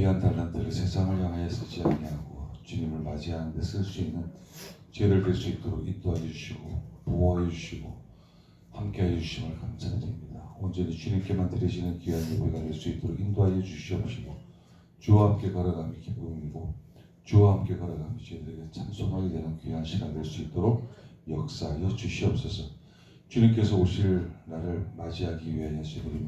귀한 달란트를 세상을 향하여 쓰지 아니하고 주님을 맞이하는 데 쓸 수 있는 죄를 될 수 있도록 인도하여 주시고 보호하여 주시고 함께하여 주심을 감사드립니다. 온전히 주님께만 드리시는 귀한 예배가 될 수 있도록 인도하여 주시옵시고 주와 함께 걸어가며 기쁨이고 주와 함께 걸어가며 저희들에게 찬송하게 되는 귀한 시간 될 수 있도록 역사하여 주시옵소서. 주님께서 오실 날을 맞이하기 위하여 저희들이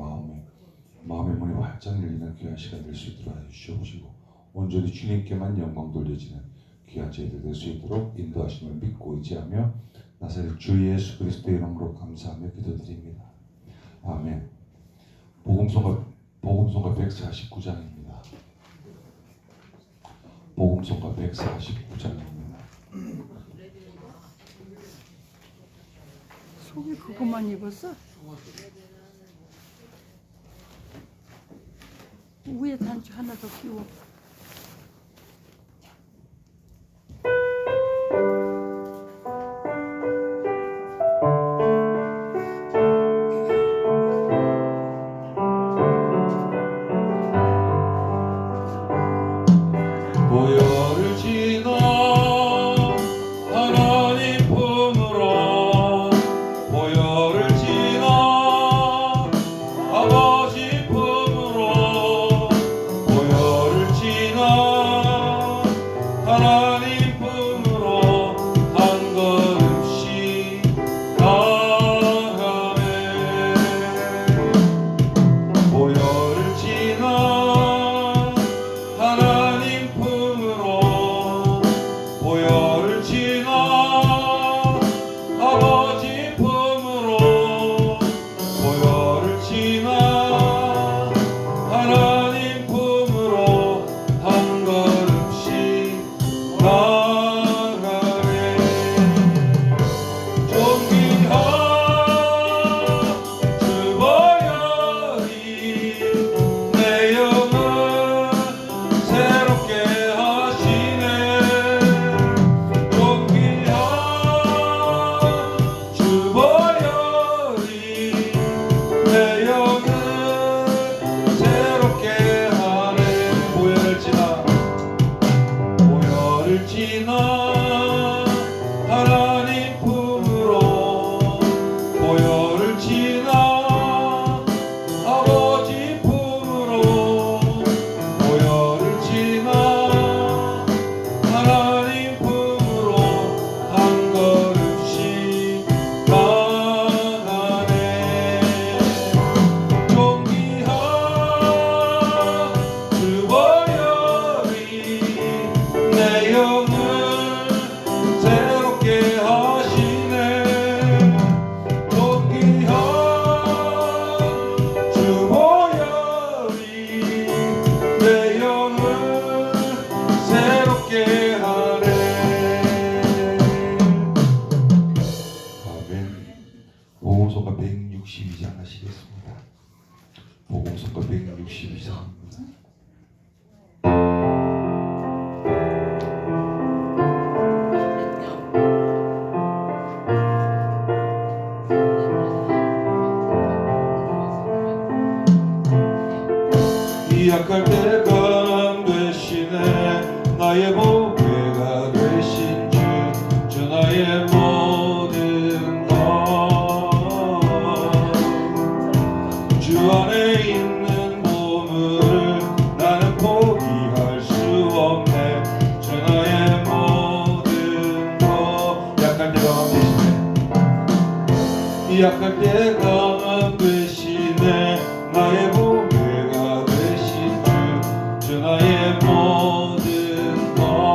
마음의 문이 활짝 열리는 귀한 시간 될 수 있도록 하여 주시옵시고 온전히 주님께만 영광 돌려지는 귀한 저희들 될 수 있도록 인도하심을 믿고 의지하며 나사렛 주 예수 그리스도의 이름으로 감사하며 기도드립니다. 아멘. 복음성가 149장입니다. 복음성가 149장입니다. 속에 그것만 입었어? 위에 단추 하나 더 끼워. 보혈을 지나 하나님 품으로 보혈을 지나 아버지 품으로 보혈을 지나 하나님 품으로 한 걸음씩 나가네. 보혈을 지나 하나님 품으로 보혈을 지나 아버지 품으로 보혈을 지나 하나님 품으로 한 걸음씩 나가네. 존귀한 주 보혈이 내 영을 새롭게 하시네. 존귀한 주 보혈이 내 영을 새롭게 하네. 보혈을 지나 하나님 품으로 보혈을 지나 아버지 품으로 보혈을 지나 하나님 품으로 한 걸음씩 나가네. 존귀한 주 보혈이 내 영을 새롭게 하시네. 존귀한 주 보혈이 내 영을 새롭게 하네. 아멘. 복음서가 162장 하시겠습니다. 복음서가 162장입니다. 약할 때 강 되시네. 나의 보배가 되신 주 나의 모든 것. 주 안에 있는 보물을 나는 포기할 수 없네. 주 나의 모든 것. 약할 때 강 되시네. 약할 때 강 되시네. 나의 보배가 주 나의 모든 것.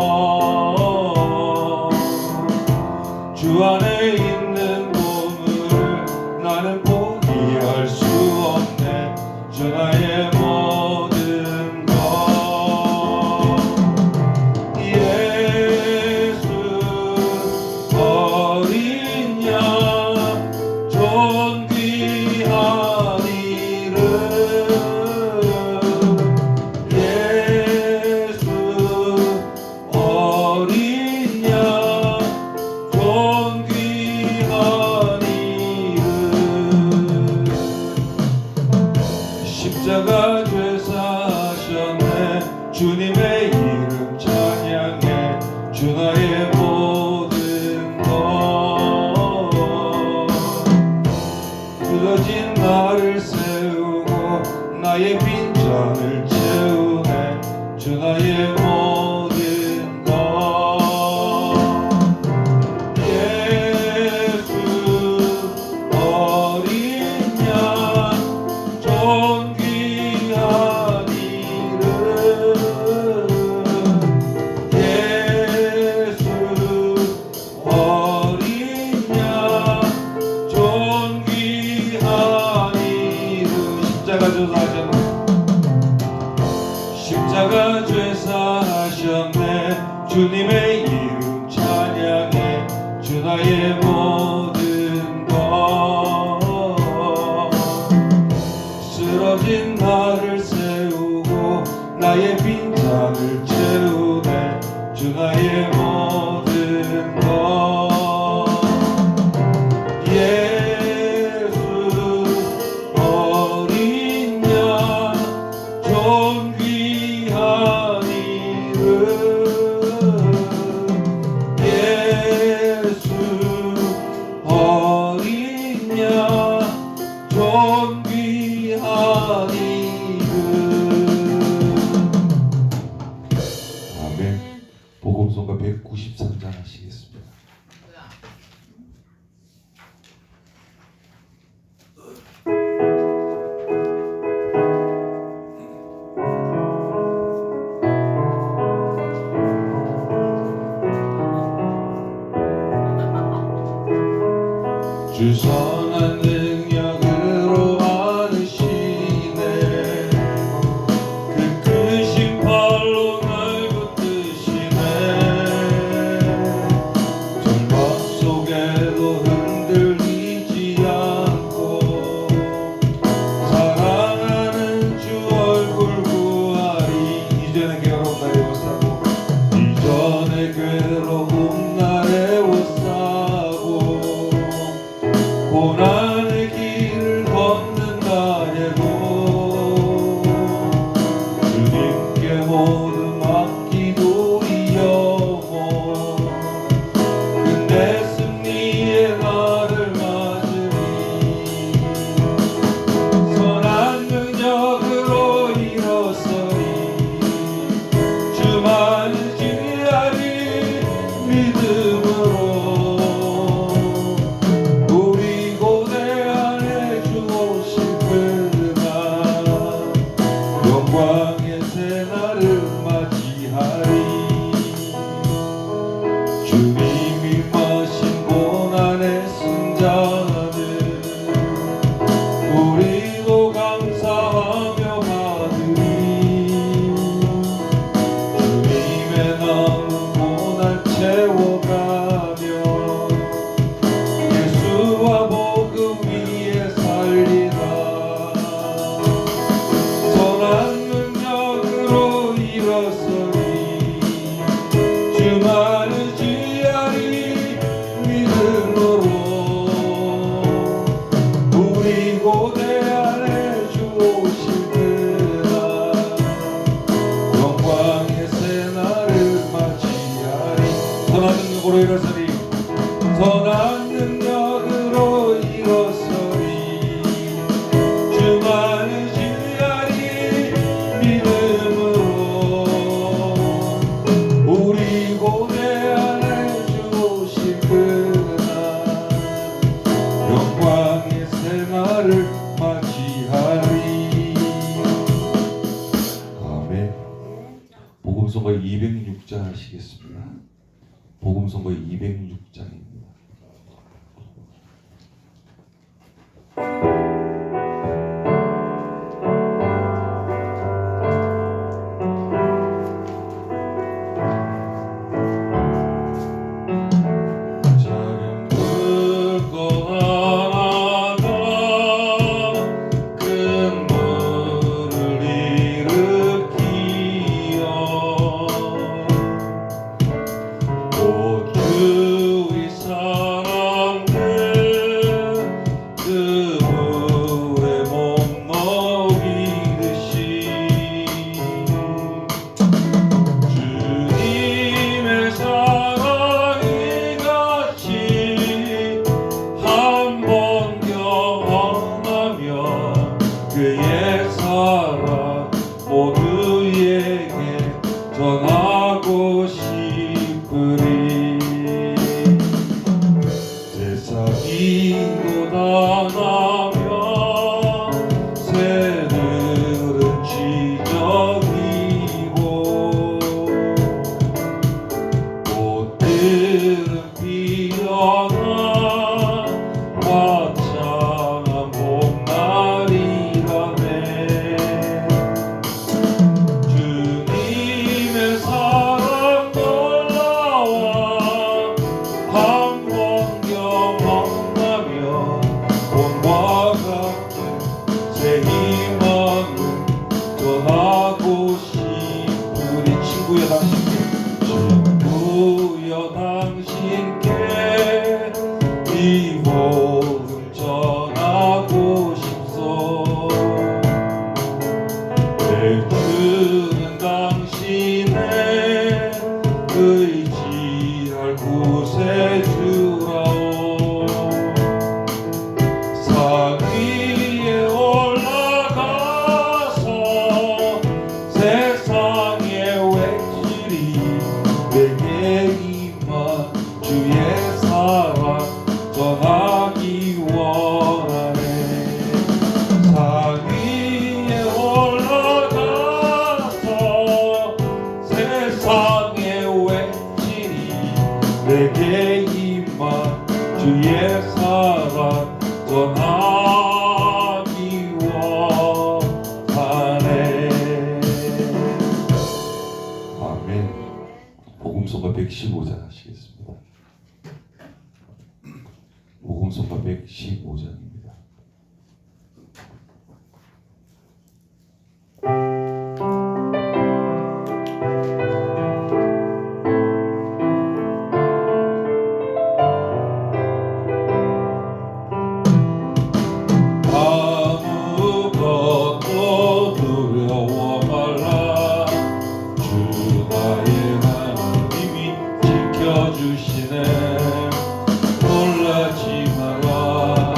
주님의 이름 찬양해 주 나의 모든 것 굳어진 나를 세우고 나의 빈잔을 채우네 주 나의 모든 것 예수 어린 양 존귀한 이름 예수 어린 양 존귀한 이름 십자가 조사하셨네 십자가 죄사하셨네 주님의 이름 찬양해 주 나의 모든 것 쓰러진 나를 세우고 나의 빈잔을 채우네 주 나의 모든 것 예수 어린 양 존귀한 이름 예수 어린 양 존귀한 이름 아멘. 복음송가 193장 하시겠습니다. 주 선한 능력으로 안으시네 그 크신 팔로 날 붙드시네 절망 속에도 흔들리지 않고 사랑하는 주 얼굴 구하리 이전의 괴로움 날 애워싸고 이전의 괴로움 날 애워싸고 고난의 길을 걷는다 해도 주님께 모두 맡기도 영원 끝내 승리의 날을 맞으리 선한 능력으로 일어서리 주만을 지하리 믿음으로 영광의 새날을 맞이하리 주님이 마신 고난의 승자들 우리도 감사하며 받으리 주님의 남은 고난 채워가며 예수와 복음 위에 살리라 선한 능력으로 일어서리 주만을 지하리 믿음으로 우리 고대 안에 주 오실 그날 영광의 새날을 맞이하리 선한 능력으로 일어서리 선한 능력으로 일어서리 주만을 지하리 믿음으로 우리 고대 안에 주 오실 그날 영광의 새날을 맞이하리 아멘. 복음성가 206장 하시겠습니다. 복음성가 206장입니다. 주 친구여 당신께 이 복음 전하고 싶소. 주는 당신의 의지할 곳에 주라오. 산 위에 올라가서 세상에 외치리. 내게 임한 주의 사랑 전하기 원하네. 산 위에 올라가서 세상에 외치리. 내게 임한 주의 사랑 전하기 원하네. 아멘. 복음서가 115장 하시겠습니다. 복음서가 115장입니다. 아무것도 두려워 말라. 주 나의 하나님이 지켜주시네. 놀라지 마라.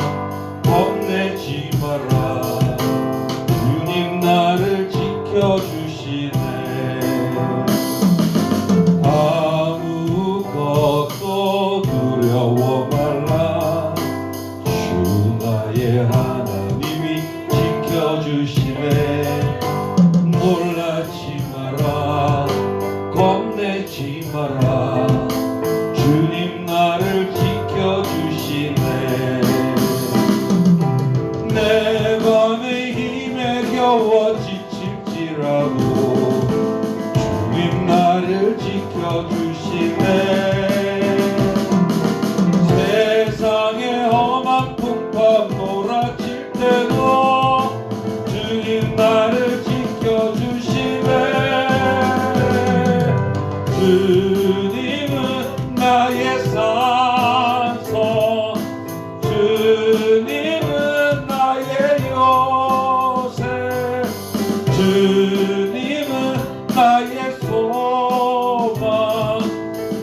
겁내지 마라. 주님 나를 지켜주시네. 아무것도 두려워 말라. 주 나의 하나님이 지켜주시네. 놀라지 마라. 겁내지 마라. 주님 나를 지켜주시네. 내 맘의 힘에 겨워 지칠지라도 주님 나를 지켜주시네. 세상의 험한 풍파 몰아칠 때도 주님 나를 지켜주시네. 주님은 나의 산소. 주님은 나의 요새. 주님은 나의 소망.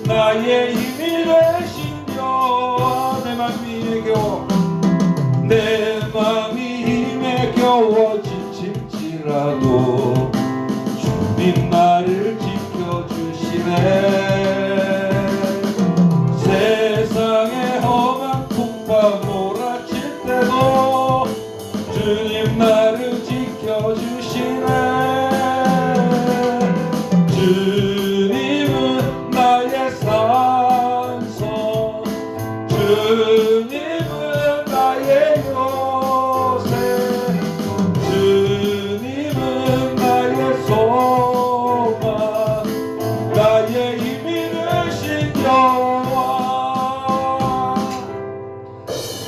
나의 힘이 되신 여호와. 내 맘이 힘에 겨워 지칠지라도 주님 나를 지켜주시네. 세상의 험한 풍파 몰아칠 때도 주님 나를 지켜주시네. 주님은 나의 산소. 주님은 나의 요새. 주님은 나의 소망. 나의 힘이 되신 여호와.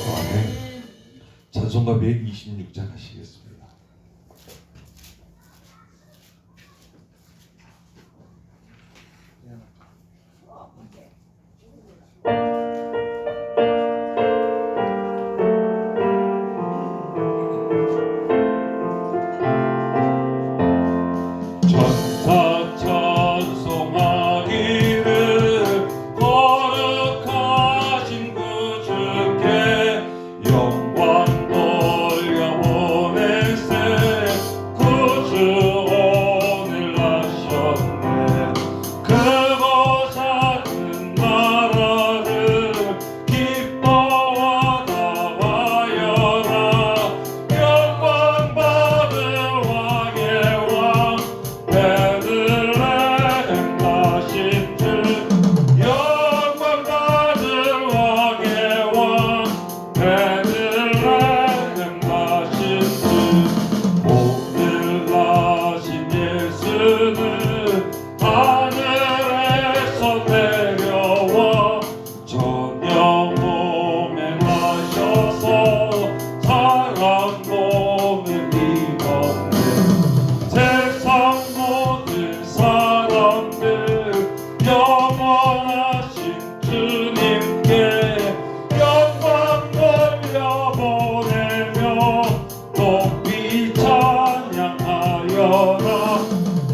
아멘. 찬송가 126장 하시겠습니다. 전사 찬송하기를 거룩하신 구주께 영광 돌려보내세. 구주 오늘 나셨네. 크고 작은 나라를 기뻐하다 하여라. 영광 받을 왕의 왕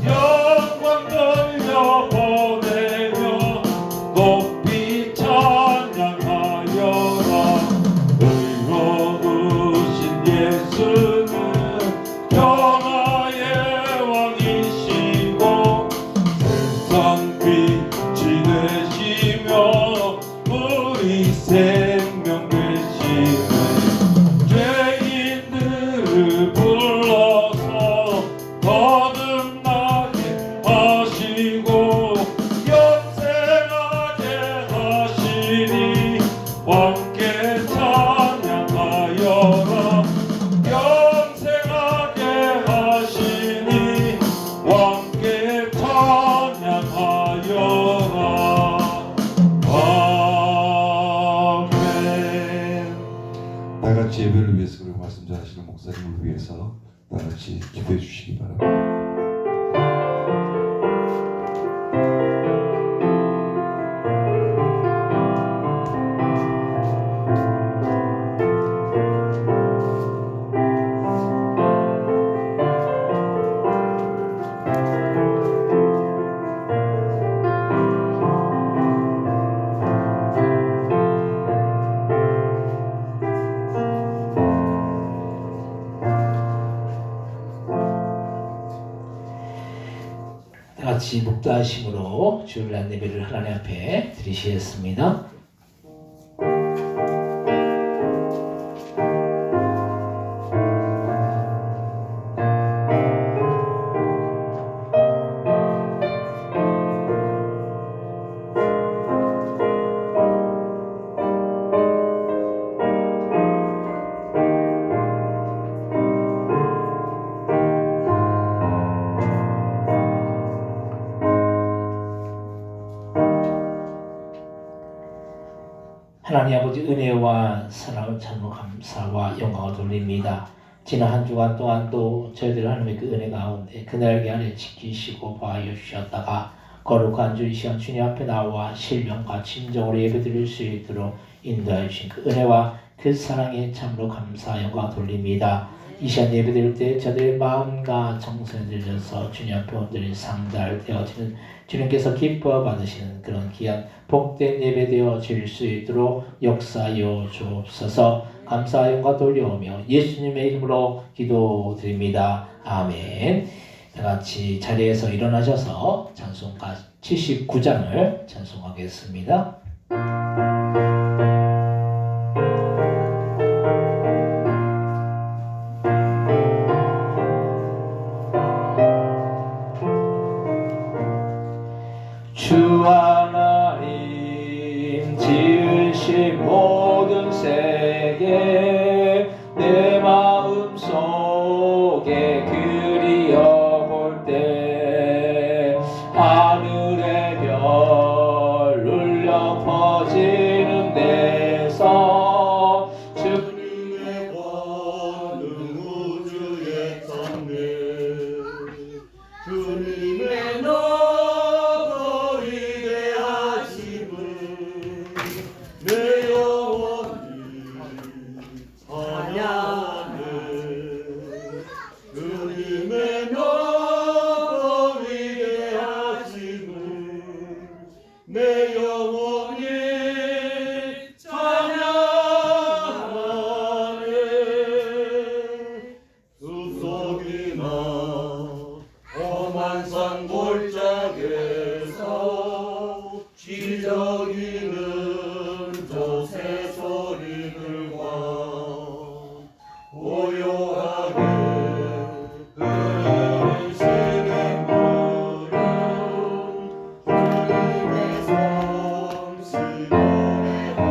영광 돌려 보내며 높이 찬양하여라. 의로우신 예수는 평화의 왕이시고 세상 빛이 되시며 우리 생명 되시네. 죄인들을 불러서 거듭나게 하시고 영생하게 하시니 왕께 찬양하여라. 영생하게 하시니 왕께 찬양하여라. 아멘. 다같이 예배를 위해서 그리고 말씀 전하시는 목사님을 위해서 다같이 기도해 주시기 바랍니다. 같이 묵도하심으로 주일날 예배를 하나님 앞에 드리시겠습니다. 하나님 아버지 은혜와 사랑을 참으로 감사와 영광을 돌립니다. 지난 한 주간 동안 또 저희들 하나님의 그 은혜 가운데 그날개 안에 지키시고 보하여 주셨다가 거룩한 주의 시간 주님 앞에 나와 신령과 진정으로 예배드릴 수 있도록 인도해 주신 그 은혜와 그 사랑에 참으로 감사 영광을 돌립니다. 이 시간 예배드릴 때 저들의 마음과 정성을 들여서 주님 앞에 온전히 상달되어지는 주님께서 기뻐 받으시는 그런 귀한 복된 예배 되어질 수 있도록 역사하여 주옵소서. 감사 영광 돌려오며 예수님의 이름으로 기도드립니다. 아멘. 다같이 자리에서 일어나셔서 찬송가 79장을 찬송하겠습니다. 주 하나님 지으신 모든 세계 내 마음 속에 그리어볼 때 하늘의 별 울려 퍼지는 데서 주님의 권능 우주에 떴네. 주님의 내 영혼이 찬양해. 주님의 너로 위대하심을 내 영혼이 찬양하네. 숲속이나 험한 산 골짜기에서 지저귀는 저 새소리들과 고요하게 흐르시는 물은 주님의 솜씨 노래하여라.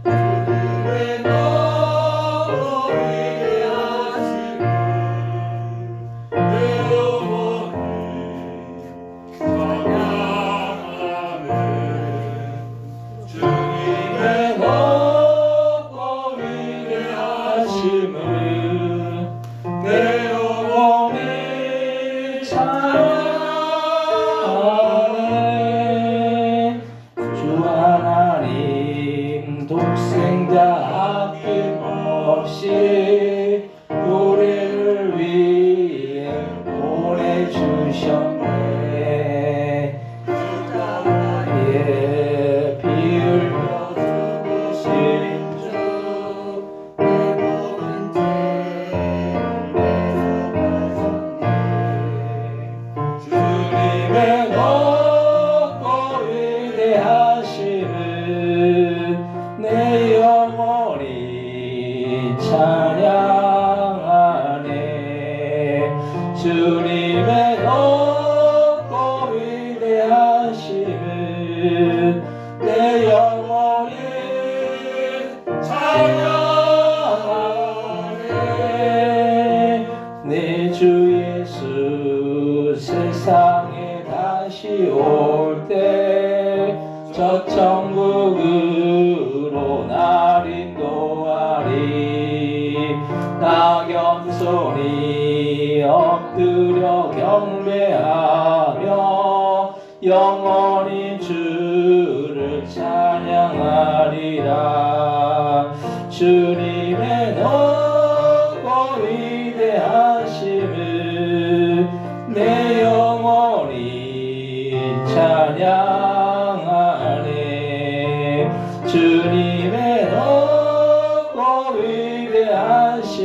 주님의 너로 위대하심을 내 영혼이 찬양하네. 주님의 높고 위대하심을 내 영혼이 찬양하네. 주 하나님 독생자 아낌없이 우리를 위해 오셨네. 예, 비 흘려 죽으신 주님의 높고 위대하심을 내 영혼이 찬양하네. 주님의 높고 위대하심을 내 영혼이 찬양하네. 내 주 예수 세상에 다시 올 때 저 천국으로 날 인도하리. 나 겸손히 엎드려 경배하며 영원히 주를 찬양하리라. 주님의 높고 위대하심을 내 영혼이 찬양하네. 주님의 높고 위대하심을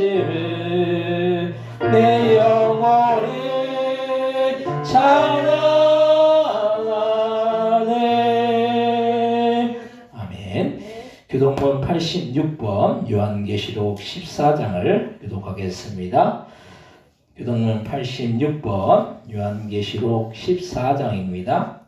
내 영혼이 찬양하네. 아멘. 교동문 86번 요한계시록 14장을 교독하겠습니다. 교동문 86번 요한계시록 14장입니다.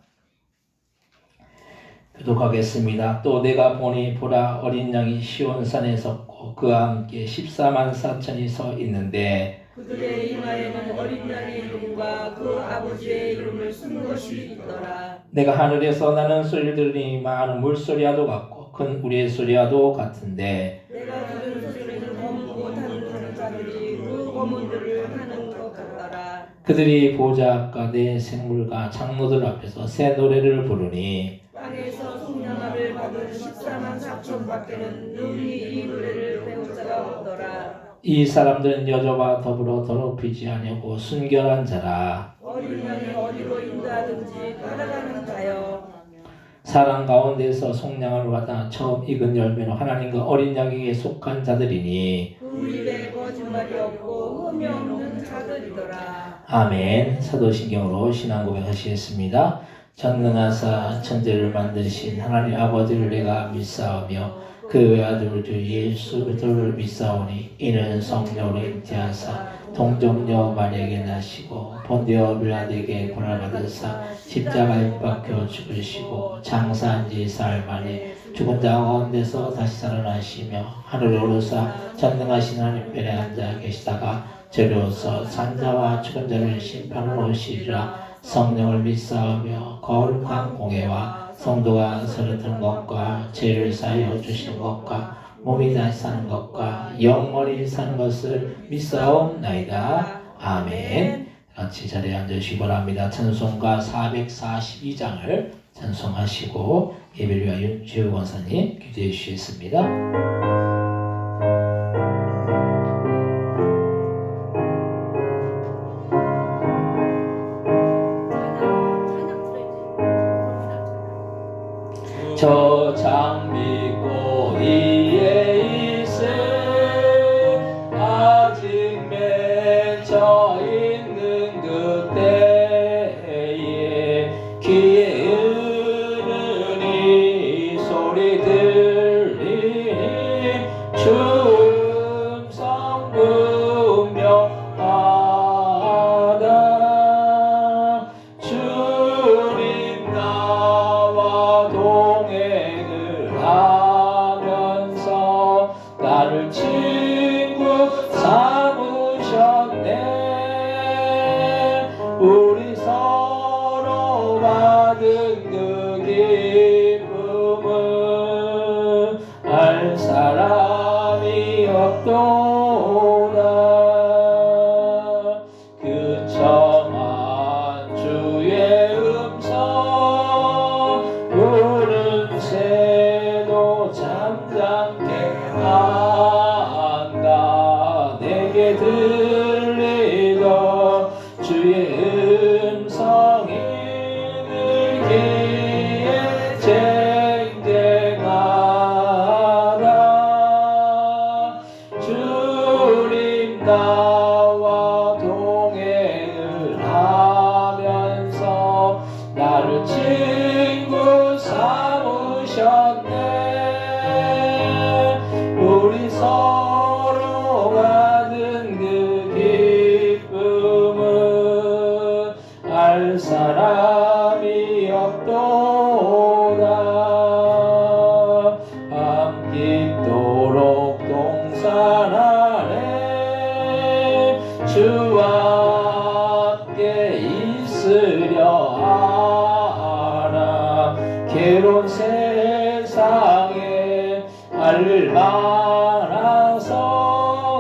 교독하겠습니다. 또 내가 보니 보라 어린 양이 시온산에 섰고 그와 함께 14만 4천이 서 있는데 그들의 이마에는 어린 양의 이름과 그 아버지의 이름을 쓴 것이 있더라. 내가 하늘에서 나는 소리를 들으니 많은 물소리와도 같고 큰 우리의 소리와도 같은데 내가 들은 소리는 검고 다루는 자들이 그 검은들을 하는 것 같더라. 그들이 보좌 앞과 내 생물과 장로들 앞에서 새 노래를 부르니 땅에서 속량함을 받은 14만 4천 밖에는 능히 이 노래를 배울 자가 없더라. 이 사람들은 여자와 더불어 더럽히지 아니하고 순결한 자라. 어린 양이 어디로 인도하든지 따라가는 자여. 사람 가운데서 속량을 받아 처음 익은 열매로 하나님과 어린 양에게 속한 자들이니 그 입에 거짓말이 없고 흠이 없는 자들이더라. 아멘. 사도신경으로 신앙 고백하시겠습니다. 전능하사 천지를 만드신 하나님 아버지를 내가 믿사오며 그 외아들 주 예수 그리스도를 믿사오니 이는 성령으로 잉태하사 동정녀 마리아에게 나시고 본디오 빌라도에게 고난을 받으사 십자가에 못 박혀 죽으시고 장사한 지 사흘 만에 죽은 자 가운데서 다시 살아나시며 하늘에 오르사 전능하신 하나님 편에 앉아 계시다가 저리로서 산자와 죽은 자를 심판하러 오시리라. 성령을 믿사오며 거룩한 공예와 성도가 서로 드는 것과 죄를 사하여 주시는 것과 몸이 다시 사는 것과 영원히 사는 것을 믿사옵나이다. 아멘. 같이 자리에 앉으시기 바랍니다. 찬송가 442장을 찬송하시고 예배를 위하여 윤지우 권사님 기도해 주시겠습니다. 저 장미꽃 위에 있을 아직 맺혀 있는 그때에 귀에 흐르는 이 소리 들리니 주 음성 분명하다. 주님 나와 동행을 하면서 나를 친구 삼으셨네. 우리 서로 받은 그 기쁨을 알 사람이 없도다. 그 청한 주의 음성 우는 새도 잠잠게 한다. 내게 들리던 주의 음성 알 사람이 없도다. 밤 깊도록 동산 안에 주와 함께 있으려 하나. 괴로운 세상에 알만하서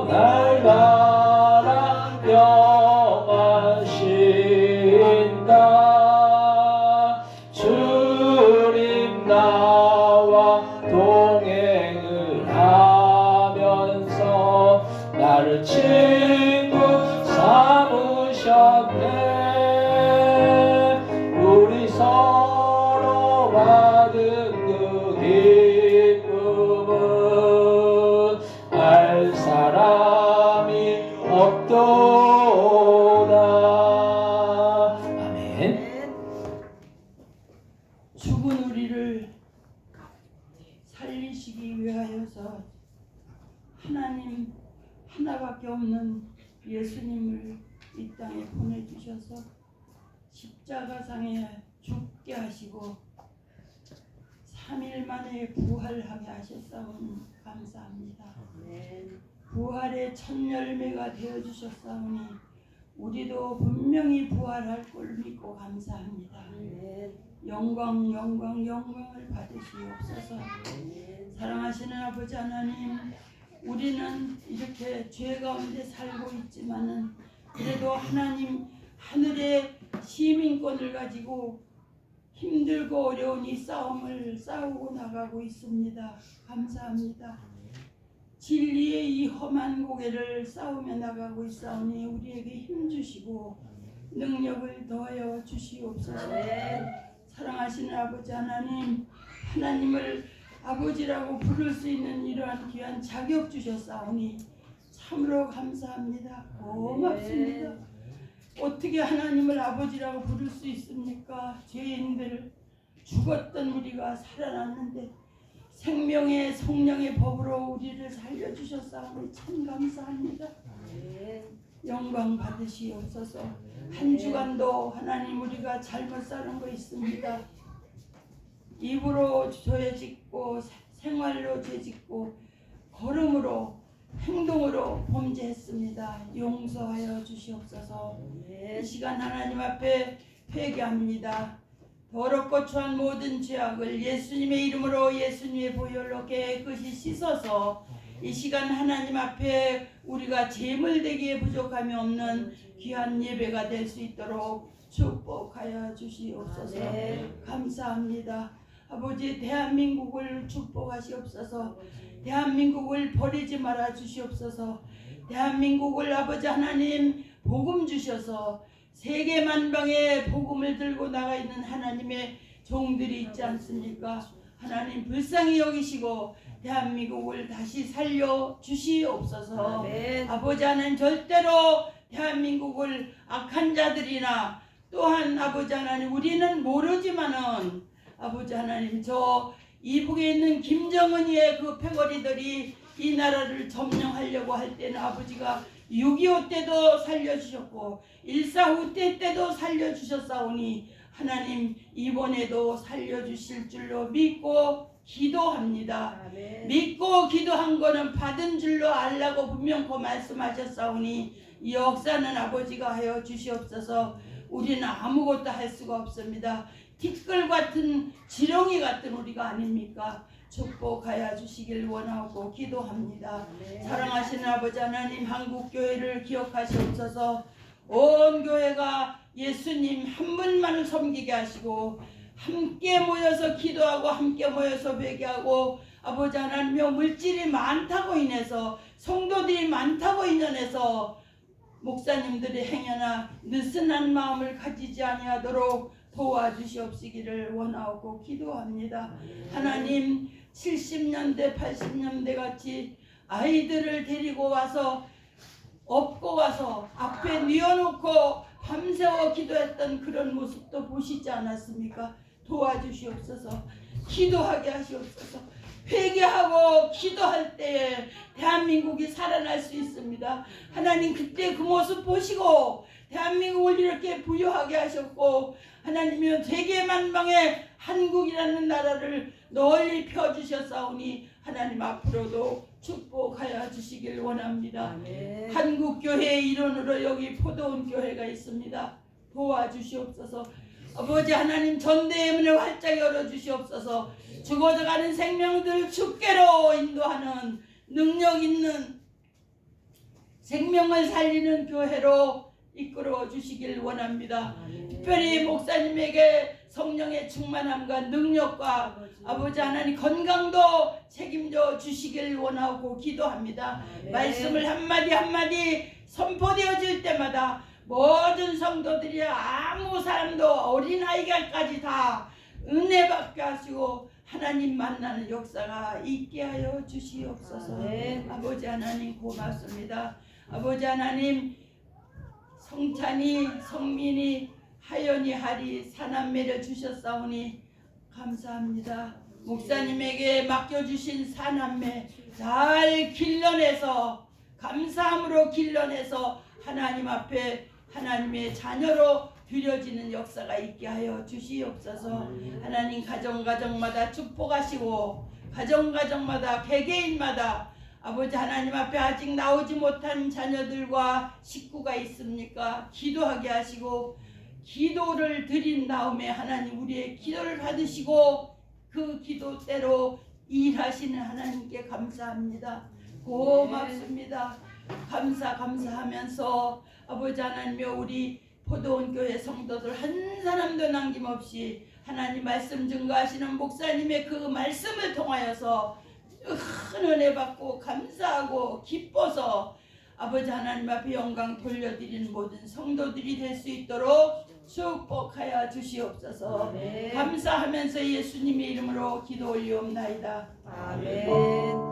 날 가라 영하신다. 주님 나와 동행을 하면서 나를 친구 삼으셨네. 우리 서로 받은 그 기쁨은 알 사람이 없도다. 아멘. 죽은 우리를 살리시기 위하여서 하나님 하나밖에 없는 예수님을 이 땅에 보내주셔서 십자가상에 죽게 하시고 3일 만에 부활하게 하셨사오니 감사합니다. 부활의 첫 열매가 되어주셨사오니 우리도 분명히 부활할 걸 믿고 감사합니다. 영광 영광 영광을 받으시옵소서. 사랑하시는 아버지 하나님, 우리는 이렇게 죄 가운데 살고 있지만은 그래도 하나님 하늘의 시민권을 가지고 힘들고 어려운 이 싸움을 싸우고 나가고 있습니다. 감사합니다. 진리의 이 험한 고개를 싸우며 나가고 있사오니 우리에게 힘주시고 능력을 더하여 주시옵소서. 사랑하시는 아버지 하나님, 하나님을 아버지라고 부를 수 있는 이러한 귀한 자격 주셨사오니 참으로 감사합니다. 고맙습니다. 어떻게 하나님을 아버지라고 부를 수 있습니까? 죄인들, 죽었던 우리가 살아났는데 생명의 성령의 법으로 우리를 살려주셨사오니 참 감사합니다. 영광 받으시옵소서. 한 주간도 하나님 우리가 잘못 사는 거 있습니다. 입으로 죄 짓고 생활로 죄 짓고 걸음으로 행동으로 범죄했습니다. 용서하여 주시옵소서. 이 시간 하나님 앞에 회개합니다. 더럽고 추한 모든 죄악을 예수님의 이름으로 예수님의 보혈로 깨끗이 씻어서 이 시간 하나님 앞에 우리가 재물되기에 부족함이 없는 귀한 예배가 될 수 있도록 축복하여 주시옵소서. 감사합니다. 아버지, 대한민국을 축복하시옵소서. 대한민국을 버리지 말아 주시옵소서. 대한민국을 아버지 하나님 복음 주셔서 세계 만방에 복음을 들고 나가 있는 하나님의 종들이 있지 않습니까? 하나님 불쌍히 여기시고 대한민국을 다시 살려 주시옵소서. 아버지 하나님, 절대로 대한민국을 악한 자들이나 또한 아버지 하나님 우리는 모르지만은 아버지 하나님, 저 이북에 있는 김정은이의 그 패거리들이 이 나라를 점령하려고 할 때는 아버지가 6.25 때도 살려주셨고 1.4 때도 살려주셨사오니 하나님 이번에도 살려주실 줄로 믿고 기도합니다. 믿고 기도한 거는 받은 줄로 알라고 분명코 말씀하셨사오니 이 역사는 아버지가 하여 주시옵소서. 우리는 아무것도 할 수가 없습니다. 티끌 같은 지렁이 같은 우리가 아닙니까? 축복하여 주시길 원하고 기도합니다. 사랑하시는 아버지 하나님, 한국교회를 기억하시옵소서. 온 교회가 예수님 한 분만을 섬기게 하시고 함께 모여서 기도하고 함께 모여서 회개하고 아버지 하나님여, 물질이 많다고 인해서 성도들이 많다고 인연해서 목사님들의 행여나 느슨한 마음을 가지지 아니하도록 도와주시옵시기를 원하고 기도합니다. 하나님, 70년대 80년대 같이 아이들을 데리고 와서 업고 와서 앞에 뉘어놓고 밤새워 기도했던 그런 모습도 보시지 않았습니까? 도와주시옵소서. 기도하게 하시옵소서. 회개하고 기도할 때에 대한민국이 살아날 수 있습니다. 하나님, 그때 그 모습 보시고 대한민국을 이렇게 부유하게 하셨고 하나님이여 세계 만방에 한국이라는 나라를 널리 펴주셨사오니 하나님 앞으로도 축복하여 주시길 원합니다. 아멘. 한국교회의 일원으로 여기 포도원 교회가 있습니다. 도와주시옵소서. 아버지 하나님 전대의 문을 활짝 열어주시옵소서. 죽어가는 생명들 주께로 인도하는 능력 있는 생명을 살리는 교회로 이끌어 주시길 원합니다. 특별히 목사님에게 성령의 충만함과 능력과 아버지 하나님 건강도 책임져 주시길 원하고 기도합니다. 말씀을 한마디 한마디 선포되어질 때마다 모든 성도들이 아무 사람도 어린아이까지 다 은혜 받게 하시고 하나님 만나는 역사가 있게 하여 주시옵소서. 아멘. 아버지 하나님 고맙습니다. 아버지 하나님 성찬이 성민이 하연이 하리 사남매를 주셨사오니 감사합니다. 목사님에게 맡겨주신 사남매 잘 길러내서 감사함으로 길러내서 하나님 앞에 하나님의 자녀로 드려지는 역사가 있게 하여 주시옵소서. 하나님 가정가정마다 축복하시고 가정가정마다 개개인마다 아버지 하나님 앞에 아직 나오지 못한 자녀들과 식구가 있습니까? 기도하게 하시고 기도를 드린 다음에 하나님 우리의 기도를 받으시고 그 기도대로 일하시는 하나님께 감사합니다. 고맙습니다. 감사하면서 아버지 하나님여 우리 포도원 교회 성도들 한 사람도 남김없이 하나님 말씀 증거하시는 목사님의 그 말씀을 통하여서 큰 은혜 받고 감사하고 기뻐서 아버지 하나님 앞에 영광 돌려드리는 모든 성도들이 될 수 있도록 축복하여 주시옵소서. 아멘. 감사하면서 예수님의 이름으로 기도 올리옵나이다. 아멘.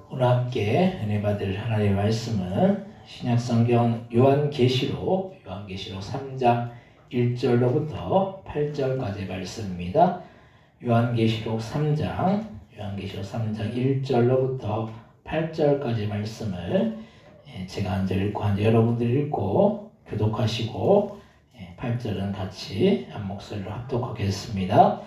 오늘 함께 은혜 받을 하나님의 말씀은 신약성경 요한계시록 3장 1절로부터 8절까지의 말씀입니다. 요한계시록 3장 1절로부터 8절까지 말씀을 제가 한 절 읽고 한 절 여러분들이 읽고 교독하시고 8절은 같이 한 목소리로 합독하겠습니다.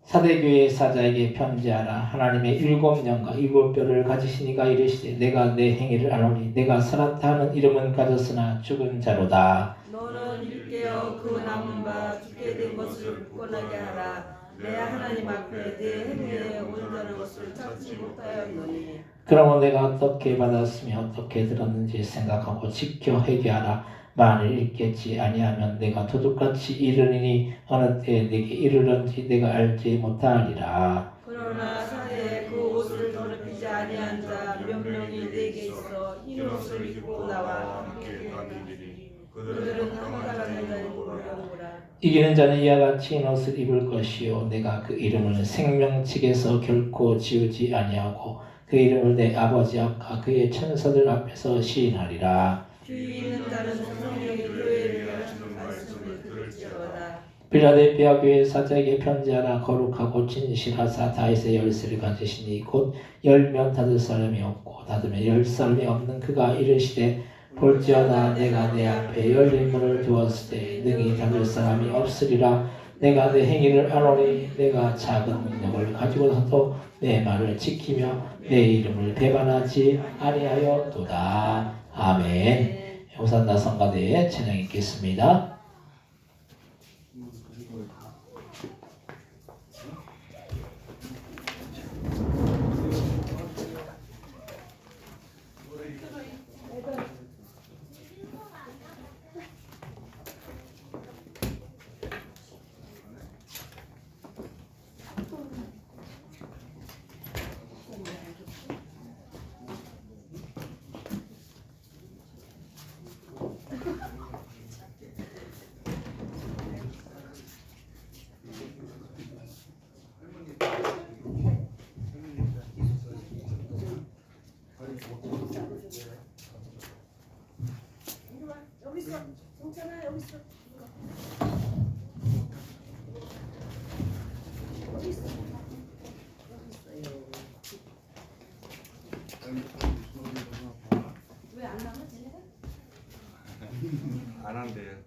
사대교회의 사자에게 편지하라. 하나님의 7년과 7뼈를 가지신 이가 이르시되 내가 내 행위를 아노니 내가 살았다 하는 이름은 가졌으나 죽은 자로다. 너는 일깨어 그 남은 바 죽게 된 것을 굳건하게 하라. 내 하나님 앞에 내 행위에 온전한 것을 찾지 못하였노니. 그러면 내가 어떻게 받았으며 어떻게 들었는지 생각하고 지켜 회개하라. 만일 읽겠지 아니하면 내가 도둑같이 이르리니 어느 때에 내게 이르는지 내가 알지 못하리라. 그러나 사대에 그 옷을 더럽히지 아니한 자 몇 명이 내게 있어 흰 옷을 입고 나와 함께 다니리니 그들은 한가라는 자의 보려오라. 이기는 자는 이와 같이 흰 옷을 입을 것이요 내가 그 이름을 생명책에서 결코 지우지 아니하고 그 이름을 내 아버지 앞과 그의 천사들 앞에서 시인하리라. 주위 있는 자는 성령이 교회를 하시는 말씀을 들을지어다. 필라델피아 교회 사자에게 편지하라. 거룩하고 진실하사 다윗의 열쇠를 가지시니 곧 열면 닫을 사람이 없고 닫으면 열 사람이 없는 그가 이르시되 볼지어다 내가 내 앞에 열린 문을 두었을 때 능히 닫을 사람이 없으리라. 내가 내 행위를 아노니 내가 작은 능력을 가지고서도 내 말을 지키며 내 이름을 배반하지 아니하였도다. 아멘. 호산나 성가대에 찬양 읽겠습니다. 여기 있어. 성찬아 여기 있어. 여기 있어. 왜안 나와 쟤네가? 안 한대요.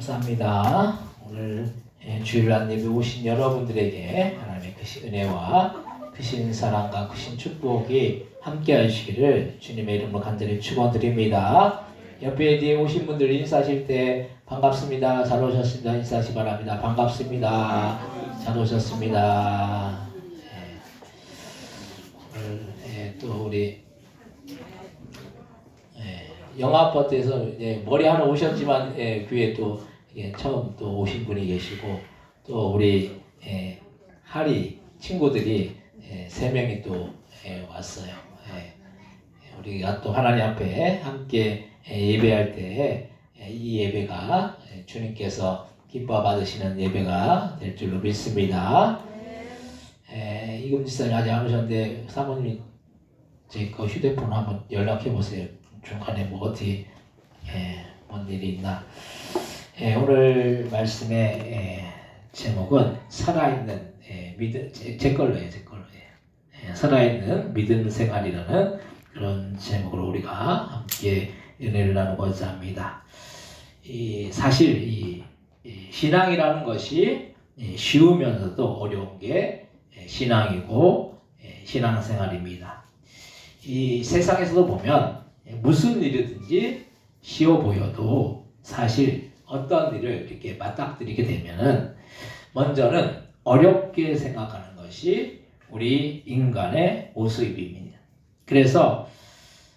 감사합니다. 오늘 주일 안내에 오신 여러분들에게 하나님의 크신 은혜와 크신 사랑과 크신 축복이 함께 하시기를 주님의 이름으로 간절히 축원드립니다. 옆에 뒤에 오신 분들 인사하실 때 반갑습니다. 잘 오셨습니다. 인사하시 바랍니다. 반갑습니다. 잘 오셨습니다. 오늘 또 우리 영아파트에서 머리 하나 오셨지만 교회 또 처음 또 오신 분이 계시고 또 우리 하리 친구들이 3명이 또 왔어요. 우리가 또 하나님 앞에 함께 예배할 때 이 예배가 주님께서 기뻐 받으시는 예배가 될 줄로 믿습니다. 이금 지사님 아직 안 오셨는데 사모님이 제 그 휴대폰 한번 연락해 보세요. 중간에 뭐 어떻게 뭔 일이 있나. 오늘 말씀의 제목은 살아있는 믿음, 제 걸로예요. 살아있는 믿음 생활이라는 그런 제목으로 우리가 함께 은혜를 나누고자 합니다. 사실 이 신앙이라는 것이 쉬우면서도 어려운 게 신앙이고 신앙생활입니다. 이 세상에서도 보면 무슨 일이든지 쉬워 보여도 사실 어떤 일을 이렇게 맞닥뜨리게 되면은 먼저는 어렵게 생각하는 것이 우리 인간의 모습입니다. 그래서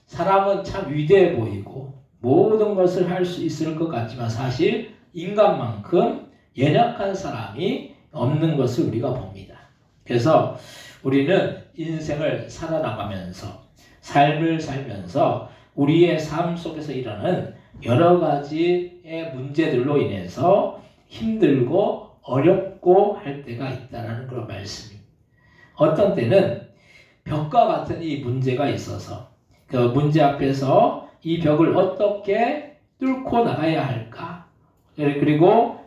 사람은 참 위대해 보이고 모든 것을 할 수 있을 것 같지만 사실 인간만큼 연약한 사람이 없는 것을 우리가 봅니다. 그래서 우리는 인생을 살아나가면서 삶을 살면서 우리의 삶 속에서 일어나는 여러 가지의 문제들로 인해서 힘들고 어렵고 할 때가 있다는 그런 말씀입니다. 어떤 때는 벽과 같은 이 문제가 있어서 그 문제 앞에서 이 벽을 어떻게 뚫고 나가야 할까? 그리고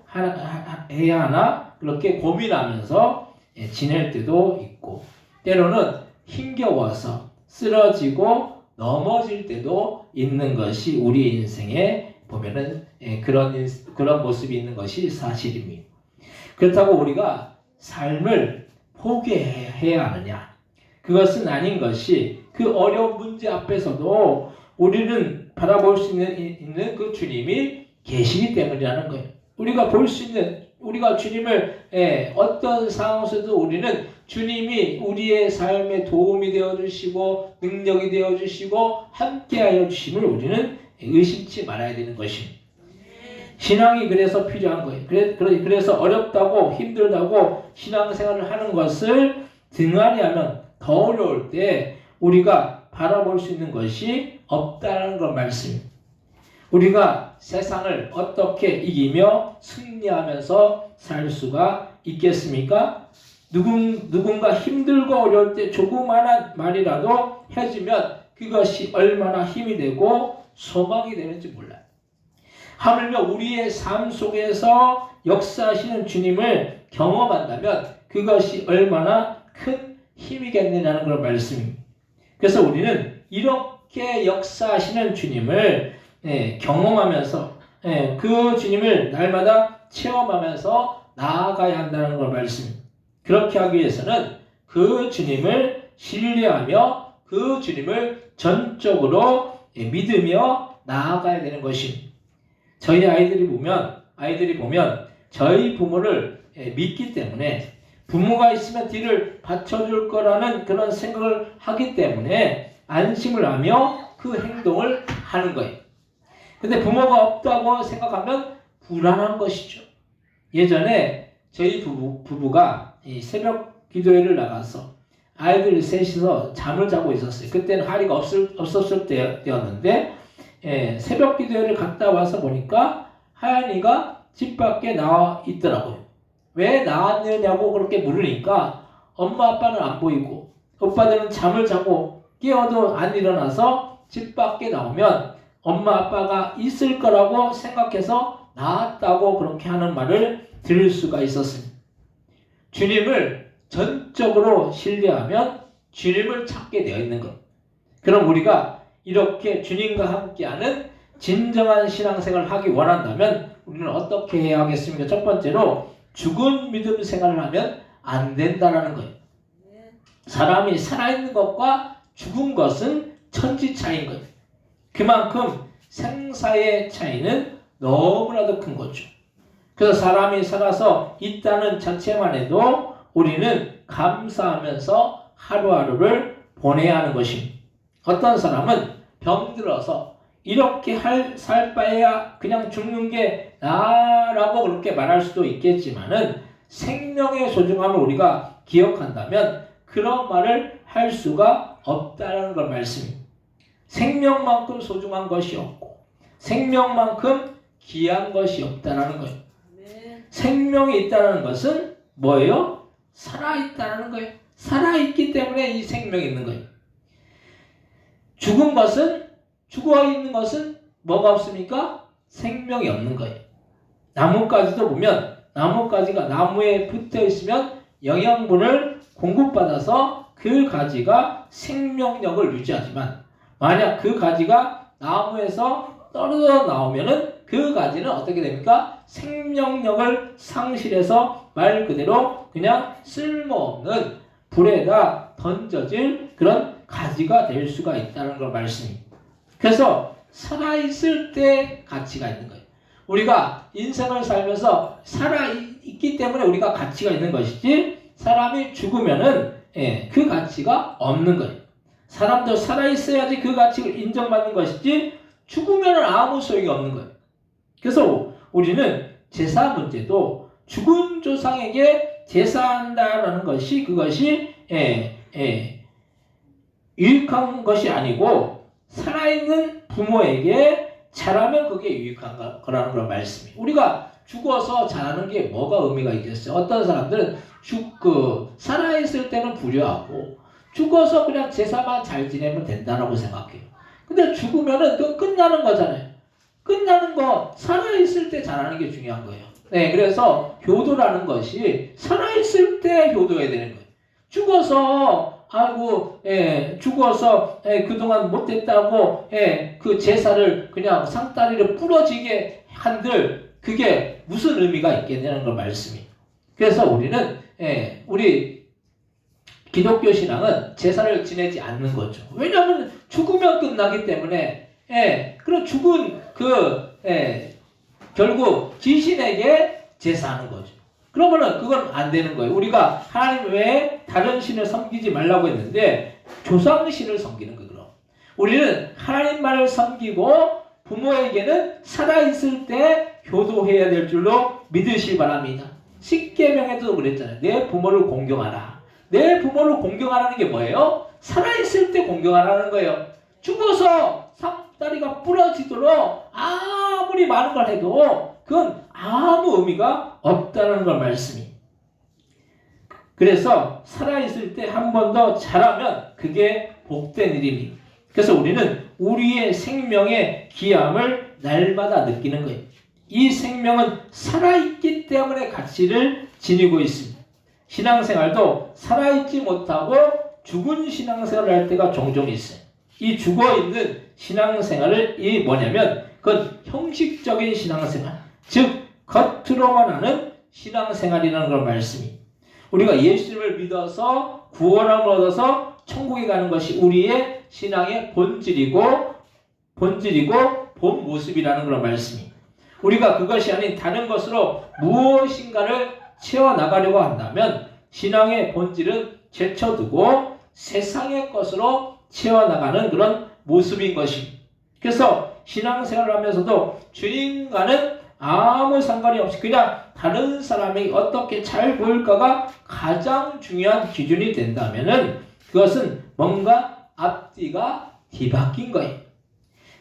해야 하나? 그렇게 고민하면서 지낼 때도 있고 때로는 힘겨워서 쓰러지고 넘어질 때도 있는 것이 우리 인생에 보면은 그런 모습이 있는 것이 사실입니다. 그렇다고 우리가 삶을 포기해야 하느냐? 그것은 아닌 것이 그 어려운 문제 앞에서도 우리는 바라볼 수 있는 그 주님이 계시기 때문이라는 거예요. 우리가 볼 수 있는 우리가 주님을 어떤 상황에서도 우리는 주님이 우리의 삶에 도움이 되어주시고 능력이 되어주시고 함께하여 주심을 우리는 의심치 말아야 되는 것입니다. 신앙이 그래서 필요한 거예요. 그래서 어렵다고 힘들다고 신앙생활을 하는 것을 등한히하면 더 어려울 때 우리가 바라볼 수 있는 것이 없다는 걸 말씀입니다. 우리가 세상을 어떻게 이기며 승리하면서 살 수가 있겠습니까? 누군가 힘들고 어려울 때 조그마한 말이라도 해주면 그것이 얼마나 힘이 되고 소망이 되는지 몰라요. 하물며 우리의 삶 속에서 역사하시는 주님을 경험한다면 그것이 얼마나 큰 힘이겠느냐는 그런 말씀입니다. 그래서 우리는 이렇게 역사하시는 주님을 경험하면서 그 주님을 날마다 체험하면서 나아가야 한다는 걸 말씀입니다. 그렇게 하기 위해서는 그 주님을 신뢰하며 그 주님을 전적으로 믿으며 나아가야 되는 것입니다. 저희 아이들이 보면 저희 부모를 믿기 때문에 부모가 있으면 뒤를 받쳐줄 거라는 그런 생각을 하기 때문에 안심을 하며 그 행동을 하는 거예요. 근데 부모가 없다고 생각하면 불안한 것이죠. 예전에 저희 부부가 이 새벽 기도회를 나가서 아이들 셋이서 잠을 자고 있었어요. 그때는 하리가 없었을 때였는데 새벽 기도회를 갔다 와서 보니까 하연이가 집 밖에 나와 있더라고요. 왜 나왔느냐고 그렇게 물으니까 엄마 아빠는 안 보이고 오빠들은 잠을 자고 깨어도 안 일어나서 집 밖에 나오면 엄마 아빠가 있을 거라고 생각해서 나왔다고 그렇게 하는 말을 들을 수가 있었습니다. 주님을 전적으로 신뢰하면 주님을 찾게 되어 있는 것. 그럼 우리가 이렇게 주님과 함께하는 진정한 신앙생활을 하기 원한다면 우리는 어떻게 해야 하겠습니까? 첫 번째로 죽은 믿음 생활을 하면 안 된다는 거예요. 사람이 살아있는 것과 죽은 것은 천지 차이인 거예요. 그만큼 생사의 차이는 너무나도 큰 거죠. 그래서 사람이 살아서 있다는 자체만 해도 우리는 감사하면서 하루하루를 보내야 하는 것입니다. 어떤 사람은 병들어서 이렇게 살 바에야 그냥 죽는 게 나라고 그렇게 말할 수도 있겠지만은 생명의 소중함을 우리가 기억한다면 그런 말을 할 수가 없다는 걸 말씀입니다. 생명만큼 소중한 것이 없고 생명만큼 귀한 것이 없다는 거예요. 생명이 있다는 것은 뭐예요? 살아있다는 거예요. 살아있기 때문에 이 생명이 있는 거예요. 죽은 것은, 죽어 있는 것은 뭐가 없습니까? 생명이 없는 거예요. 나뭇가지도 보면 나뭇가지가 나무에 붙어 있으면 영양분을 공급받아서 그 가지가 생명력을 유지하지만 만약 그 가지가 나무에서 떨어져 나오면은 그 가지는 어떻게 됩니까? 생명력을 상실해서 말 그대로 그냥 쓸모없는 불에다 던져질 그런 가지가 될 수가 있다는 걸 말씀입니다. 그래서 살아있을 때 가치가 있는 거예요. 우리가 인생을 살면서 살아있기 때문에 우리가 가치가 있는 것이지 사람이 죽으면은 그 가치가 없는 거예요. 사람도 살아있어야지 그 가치를 인정받는 것이지 죽으면은 아무 소용이 없는 거예요. 그래서 우리는 제사 문제도 죽은 조상에게 제사한다라는 것이 그것이 유익한 것이 아니고 살아있는 부모에게 잘하면 그게 유익한 거라는 걸 말씀이에요. 우리가 죽어서 잘하는 게 뭐가 의미가 있겠어요? 어떤 사람들은 살아있을 때는 불효하고 죽어서 그냥 제사만 잘 지내면 된다라고 생각해요. 근데 죽으면은 그 끝나는 거잖아요. 끝나는 거 살아있을 때 잘하는 게 중요한 거예요. 네, 그래서 효도라는 것이 살아있을 때 효도해야 되는 거예요. 죽어서 그동안 못됐다고 그 제사를 그냥 상다리를 부러지게 한들 그게 무슨 의미가 있겠냐는 걸 말씀이에요. 그래서 우리는 우리 기독교 신앙은 제사를 지내지 않는 거죠. 왜냐하면 죽으면 끝나기 때문에 그런 죽은 결국 귀신에게 제사하는 거죠. 그러면은 그건 안 되는 거예요. 우리가 하나님 외에 다른 신을 섬기지 말라고 했는데 조상신을 섬기는 거예요. 그럼 우리는 하나님만을 섬기고 부모에게는 살아있을 때 효도해야 될 줄로 믿으시기 바랍니다. 십계명에도 그랬잖아요. 내 부모를 공경하라. 내 부모를 공경하라는 게 뭐예요? 살아있을 때 공경하라는 거예요. 죽어서 상다리가 부러지도록 아무리 많은 걸 해도 그건 아무 의미가 없다는 걸 말씀이. 그래서 살아있을 때 한 번 더 잘하면 그게 복된 일입니다. 그래서 우리는 우리의 생명의 귀함을 날마다 느끼는 거예요. 이 생명은 살아있기 때문에 가치를 지니고 있습니다. 신앙생활도 살아있지 못하고 죽은 신앙생활을 할 때가 종종 있어요. 이 죽어있는 신앙생활을 뭐냐면 그건 형식적인 신앙생활, 즉 겉으로만 하는 신앙생활이라는 걸 말씀이. 우리가 예수님을 믿어서 구원함을 얻어서 천국에 가는 것이 우리의 신앙의 본질이고 본 모습이라는 걸 말씀이. 우리가 그것이 아닌 다른 것으로 무엇인가를 채워나가려고 한다면 신앙의 본질은 제쳐두고 세상의 것으로 채워나가는 그런 모습인 것입니다. 그래서 신앙생활을 하면서도 주님과는 아무 상관이 없이 그냥 다른 사람이 어떻게 잘 보일까가 가장 중요한 기준이 된다면은 그것은 뭔가 앞뒤가 뒤바뀐 거예요.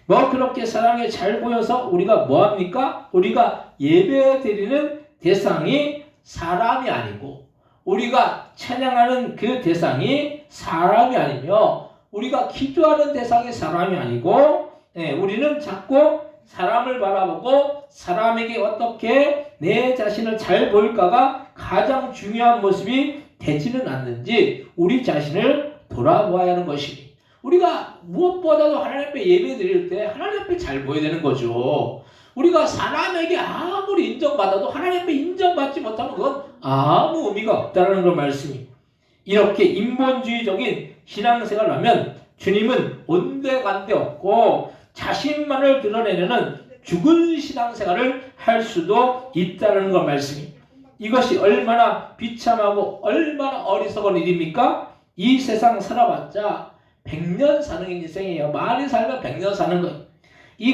그렇게 사랑에 잘 보여서 우리가 뭐합니까? 우리가 예배 드리는 대상이 사람이 아니고 우리가 찬양하는 그 대상이 사람이 아니며 우리가 기도하는 대상이 사람이 아니고 우리는 자꾸 사람을 바라보고 사람에게 어떻게 내 자신을 잘 보일까가 가장 중요한 모습이 되지는 않는지 우리 자신을 돌아보아야 하는 것입니다. 우리가 무엇보다도 하나님 앞에 예배 드릴 때 하나님 앞에 잘 보여야 되는 거죠. 우리가 사람에게 아무리 인정받아도 하나님 앞에 인정받지 못하면 그건 아무 의미가 없다는 걸 말씀이. 이렇게 인본주의적인 신앙생활을 하면 주님은 온데간데 없고 자신만을 드러내려는 죽은 신앙생활을 할 수도 있다는 걸 말씀이. 이것이 얼마나 비참하고 얼마나 어리석은 일입니까? 이 세상 살아봤자 100년 사는 인생이에요. 많이 살면 100년 사는 거예요.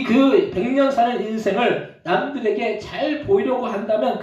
그 100년 사는 인생을 남들에게 잘 보이려고 한다면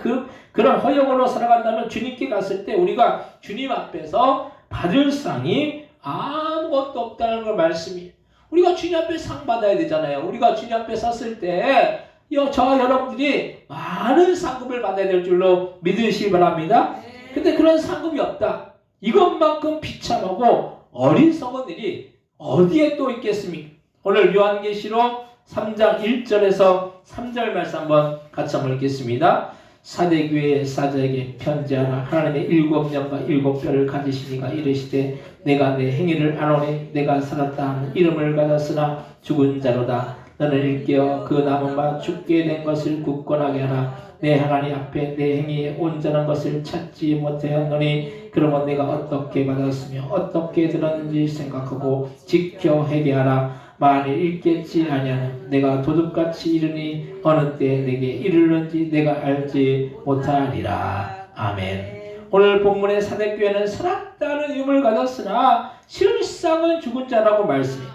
그런 허영으로 살아간다면 주님께 갔을 때 우리가 주님 앞에서 받을 상이 아무것도 없다는 걸 말씀이. 우리가 주님 앞에 상 받아야 되잖아요. 우리가 주님 앞에 섰을 때 저와 여러분들이 많은 상급을 받아야 될 줄로 믿으시기 바랍니다. 근데 그런 상급이 없다. 이것만큼 비참하고 어리석은 일이 어디에 또 있겠습니까? 오늘 요한계시록 3장 1절에서 3절 말씀 한번 같이 한번 읽겠습니다. 사대교회의 사자에게 편지하라. 하나님의 7년과 7뼈를 가지시니가 이르시되 내가 내 행위를 아노니 내가 살았다 하는 이름을 가졌으나 죽은 자로다. 너는 일깨어 그 남은 바 죽게 된 것을 굳건하게 하라. 내 하나님 앞에 내 행위에 온전한 것을 찾지 못하였노니 그러면 내가 어떻게 받았으며 어떻게 들었는지 생각하고 지켜 회개하라. 만일 읽겠지 아니하면 내가 도둑같이 이르니 어느 때 내게 이르는지 내가 알지 못하리라. 아멘. 오늘 본문의 사대교회는 살았다는 이름을 가졌으나 실상은 죽은 자라고 말씀해요.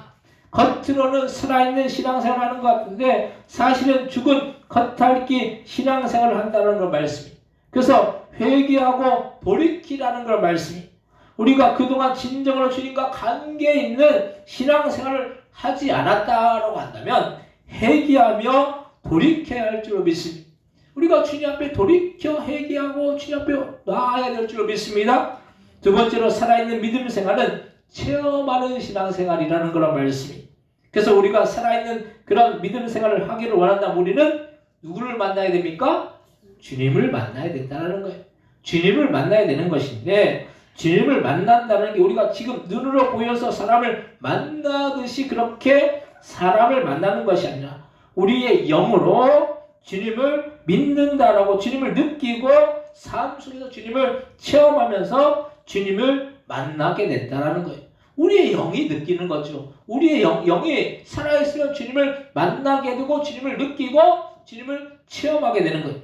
겉으로는 살아있는 신앙생활을 하는 것 같은데 사실은 죽은 겉핥기 신앙생활을 한다는 걸 말씀이에요. 그래서 회개하고 돌이키라는 걸 말씀이에요. 우리가 그동안 진정으로 주님과 관계 있는 신앙생활을 하지 않았다라고 한다면 회개하며 돌이켜야 할 줄로 믿습니다. 우리가 주님 앞에 돌이켜 회개하고 주님 앞에 나아야 될 줄로 믿습니다. 두 번째로 살아있는 믿음 생활은 체험하는 신앙생활이라는 그런 말씀이. 그래서 우리가 살아있는 그런 믿음 생활을 하기를 원한다면 우리는 누구를 만나야 됩니까? 주님을 만나야 된다는 거예요. 주님을 만나야 되는 것인데 주님을 만난다는 게 우리가 지금 눈으로 보여서 사람을 만나듯이 그렇게 사람을 만나는 것이 아니라 우리의 영으로 주님을 믿는다라고 주님을 느끼고 삶 속에서 주님을 체험하면서 주님을 만나게 된다는 거예요. 우리의 영이 느끼는 거죠. 우리의 영이 살아있으면 주님을 만나게 되고 주님을 느끼고 주님을 체험하게 되는 거예요.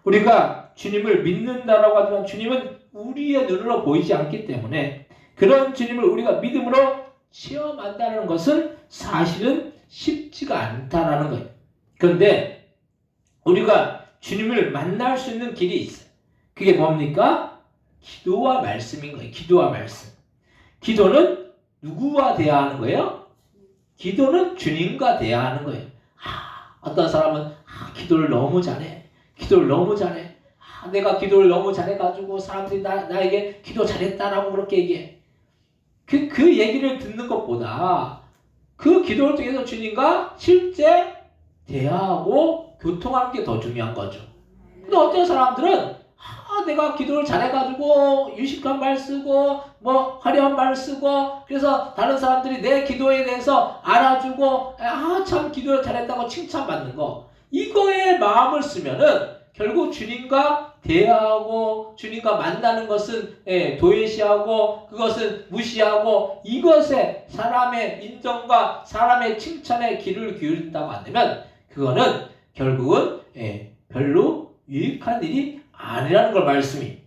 우리가 주님을 믿는다라고 하지만 주님은 우리의 눈으로 보이지 않기 때문에 그런 주님을 우리가 믿음으로 체험한다는 것은 사실은 쉽지가 않다라는 거예요. 그런데 우리가 주님을 만날 수 있는 길이 있어요. 그게 뭡니까? 기도와 말씀인 거예요. 기도와 말씀. 기도는 누구와 대화하는 거예요? 기도는 주님과 대화하는 거예요. 어떤 사람은 기도를 너무 잘해. 기도를 너무 잘해. 내가 기도를 너무 잘해가지고 사람들이 나에게 기도 잘했다라고 그렇게 얘기해. 그 얘기를 듣는 것보다 그 기도를 통해서 주님과 실제 대화하고 교통하는 게 더 중요한 거죠. 근데 어떤 사람들은 내가 기도를 잘해가지고 유식한 말 쓰고 뭐 화려한 말 쓰고 그래서 다른 사람들이 내 기도에 대해서 알아주고 참 기도를 잘했다고 칭찬받는 거, 이거에 마음을 쓰면은 결국 주님과 대화하고 주님과 만나는 것은 도외시하고 그것은 무시하고 이것에 사람의 인정과 사람의 칭찬에 귀를 기울인다고 한다면 그거는 결국은 별로 유익한 일이 아니라는 걸 말씀이.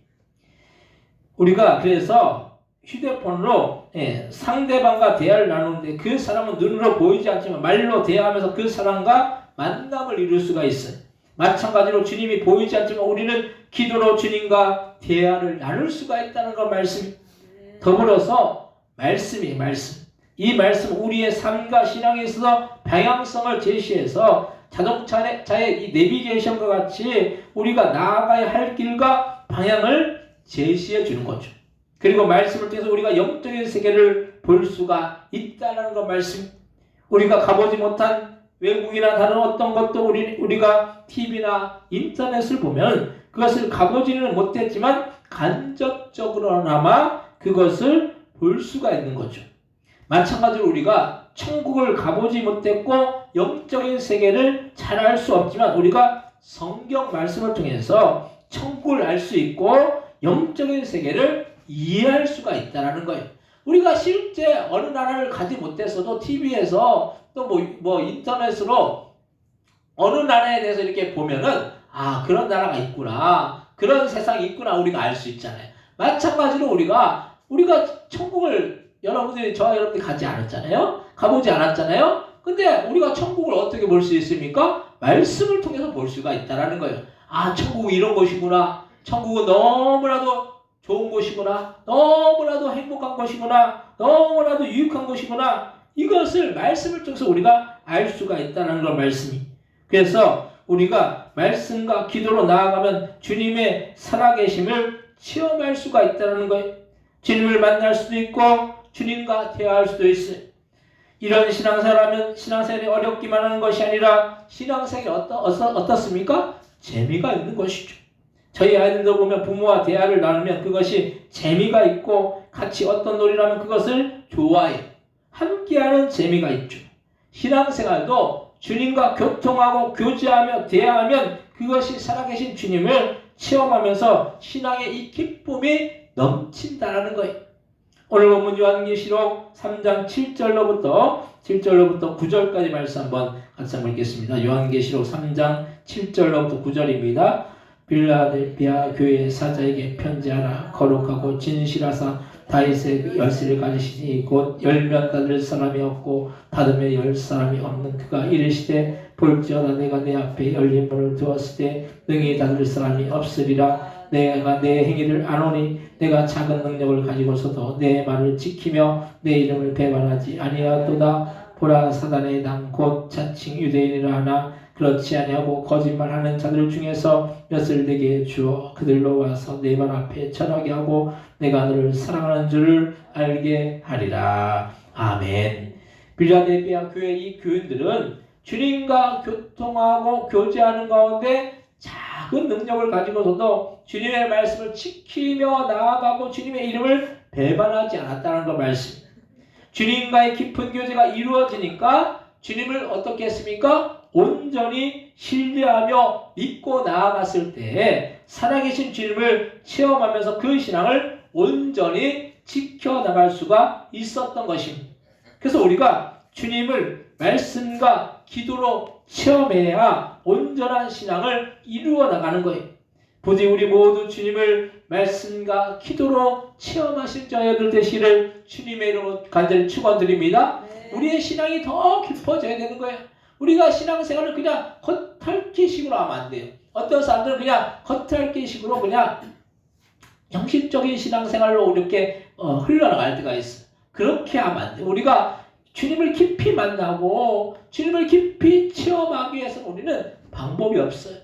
우리가 그래서 휴대폰으로 상대방과 대화를 나누는데 그 사람은 눈으로 보이지 않지만 말로 대화하면서 그 사람과 만남을 이룰 수가 있어요. 마찬가지로 주님이 보이지 않지만 우리는 기도로 주님과 대화를 나눌 수가 있다는 걸 말씀이. 더불어서 말씀이 말씀. 이 말씀 우리의 삶과 신앙에 있어서 방향성을 제시해서 자동차의 이 내비게이션과 같이 우리가 나아가야 할 길과 방향을 제시해 주는 거죠. 그리고 말씀을 통해서 우리가 영적인 세계를 볼 수가 있다는 것 말씀. 우리가 가보지 못한 외국이나 다른 어떤 것도 우리가 TV나 인터넷을 보면 그것을 가보지는 못했지만 간접적으로나마 그것을 볼 수가 있는 거죠. 마찬가지로 우리가 천국을 가보지 못했고 영적인 세계를 잘 알 수 없지만 우리가 성경 말씀을 통해서 천국을 알 수 있고 영적인 세계를 이해할 수가 있다는 거예요. 우리가 실제 어느 나라를 가지 못했어도 TV에서 또 뭐 인터넷으로 어느 나라에 대해서 이렇게 보면은 그런 나라가 있구나, 그런 세상이 있구나 우리가 알 수 있잖아요. 마찬가지로 우리가 천국을 저와 여러분들이 가지 않았잖아요. 가보지 않았잖아요. 근데 우리가 천국을 어떻게 볼 수 있습니까? 말씀을 통해서 볼 수가 있다라는 거예요. 천국은 이런 곳이구나. 천국은 너무나도 좋은 곳이구나. 너무나도 행복한 곳이구나. 너무나도 유익한 곳이구나. 이것을 말씀을 통해서 우리가 알 수가 있다는 걸 말씀이. 그래서 우리가 말씀과 기도로 나아가면 주님의 살아계심을 체험할 수가 있다는 거예요. 주님을 만날 수도 있고 주님과 대화할 수도 있어요. 이런 신앙생활하면 신앙생활이 어렵기만 하는 것이 아니라 신앙생활이 어떻습니까? 재미가 있는 것이죠. 저희 아이들도 보면 부모와 대화를 나누면 그것이 재미가 있고 같이 어떤 놀이를 하면 그것을 좋아해요. 함께하는 재미가 있죠. 신앙생활도 주님과 교통하고 교제하며 대화하면 그것이 살아계신 주님을 체험하면서 신앙의 이 기쁨이 넘친다라는 거예요. 오늘 본문 요한계시록 3장 7절로부터 9절까지 말씀 한번 같이 한번 읽겠습니다. 요한계시록 3장 7절로부터 9절입니다. 빌라델피아 교회 사자에게 편지하라. 거룩하고 진실하사 다윗의 열쇠를 가지시니 곧 열면 닫을 사람이 없고 닫으면 열 사람이 없는 그가 이르시되 볼지어다 내가 내 앞에 열린 문을 두었을 때 능히 닫을 사람이 없으리라. 내가 내 행위를 아노니 내가 작은 능력을 가지고서도 내 말을 지키며 내 이름을 배반하지 아니하도다. 보라 사단의 당 곧 자칭 유대인이라 하나 그렇지 아니하고 거짓말하는 자들 중에서 몇을 내게 주어 그들로 와서 내 말 앞에 절하게 하고 내가 너를 사랑하는 줄을 알게 하리라. 아멘. 빌라델피아 교회 이 교인들은 주님과 교통하고 교제하는 가운데 작은 능력을 가지고서도 주님의 말씀을 지키며 나아가고 주님의 이름을 배반하지 않았다는 그 말씀. 주님과의 깊은 교제가 이루어지니까 주님을 어떻게 했습니까? 온전히 신뢰하며 믿고 나아갔을 때 살아계신 주님을 체험하면서 그 신앙을 온전히 지켜나갈 수가 있었던 것입니다. 그래서 우리가 주님을 말씀과 기도로 체험해야 온전한 신앙을 이루어 나가는 거예요. 부디 우리 모두 주님을 말씀과 기도로 체험하신 저희들 되시기를 주님의 이름으로 간절히 축원드립니다. 우리의 신앙이 더 깊어져야 되는 거예요. 우리가 신앙생활을 그냥 겉핥기식으로 하면 안 돼요. 어떤 사람들은 그냥 겉핥기식으로 그냥 형식적인 신앙생활로 이렇게 흘러나갈 때가 있어요. 그렇게 하면 안 돼요. 우리가 주님을 깊이 만나고 주님을 깊이 체험하기 위해서는 우리는 방법이 없어요.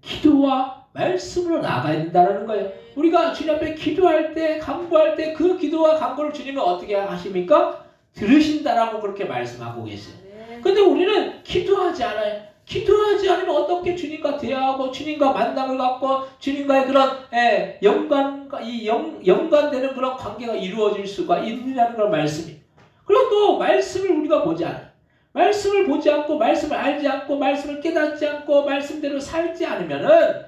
기도와 말씀으로 나가야 된다는 거예요. 우리가 주님 앞에 기도할 때, 간구할 때 그 기도와 간구를 주님은 어떻게 하십니까? 들으신다라고 그렇게 말씀하고 계세요. 근데 우리는 기도하지 않아요. 기도하지 않으면 어떻게 주님과 대화하고 주님과 만남을 갖고 주님과의 그런 연관되는 그런 관계가 이루어질 수가 있느냐는 그런 말씀이에요. 그리고 또 말씀을 우리가 보지 않아요. 말씀을 보지 않고 말씀을 알지 않고 말씀을 깨닫지 않고 말씀대로 살지 않으면은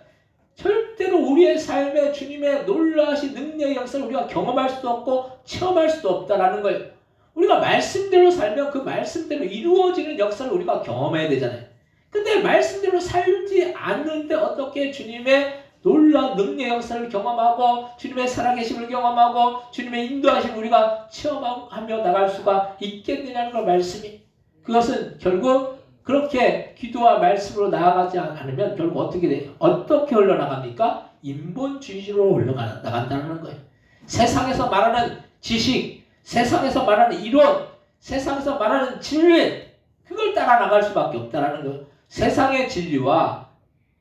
절대로 우리의 삶에 주님의 놀라우신 능력의 역사를 우리가 경험할 수도 없고 체험할 수도 없다라는 거예요. 우리가 말씀대로 살면 그 말씀대로 이루어지는 역사를 우리가 경험해야 되잖아요. 근데 말씀대로 살지 않는데 어떻게 주님의 놀라운 능력의 역사를 경험하고 주님의 살아계심을 경험하고 주님의 인도하심을 우리가 체험하며 나갈 수가 있겠느냐는 걸 말씀이. 그것은 결국 그렇게 기도와 말씀으로 나아가지 않으면 결국 어떻게 돼요? 어떻게 흘러나갑니까? 인본주의로 흘러나간다는 거예요. 세상에서 말하는 지식, 세상에서 말하는 이론, 세상에서 말하는 진리, 그걸 따라 나갈 수밖에 없다는 거예요. 세상의 진리와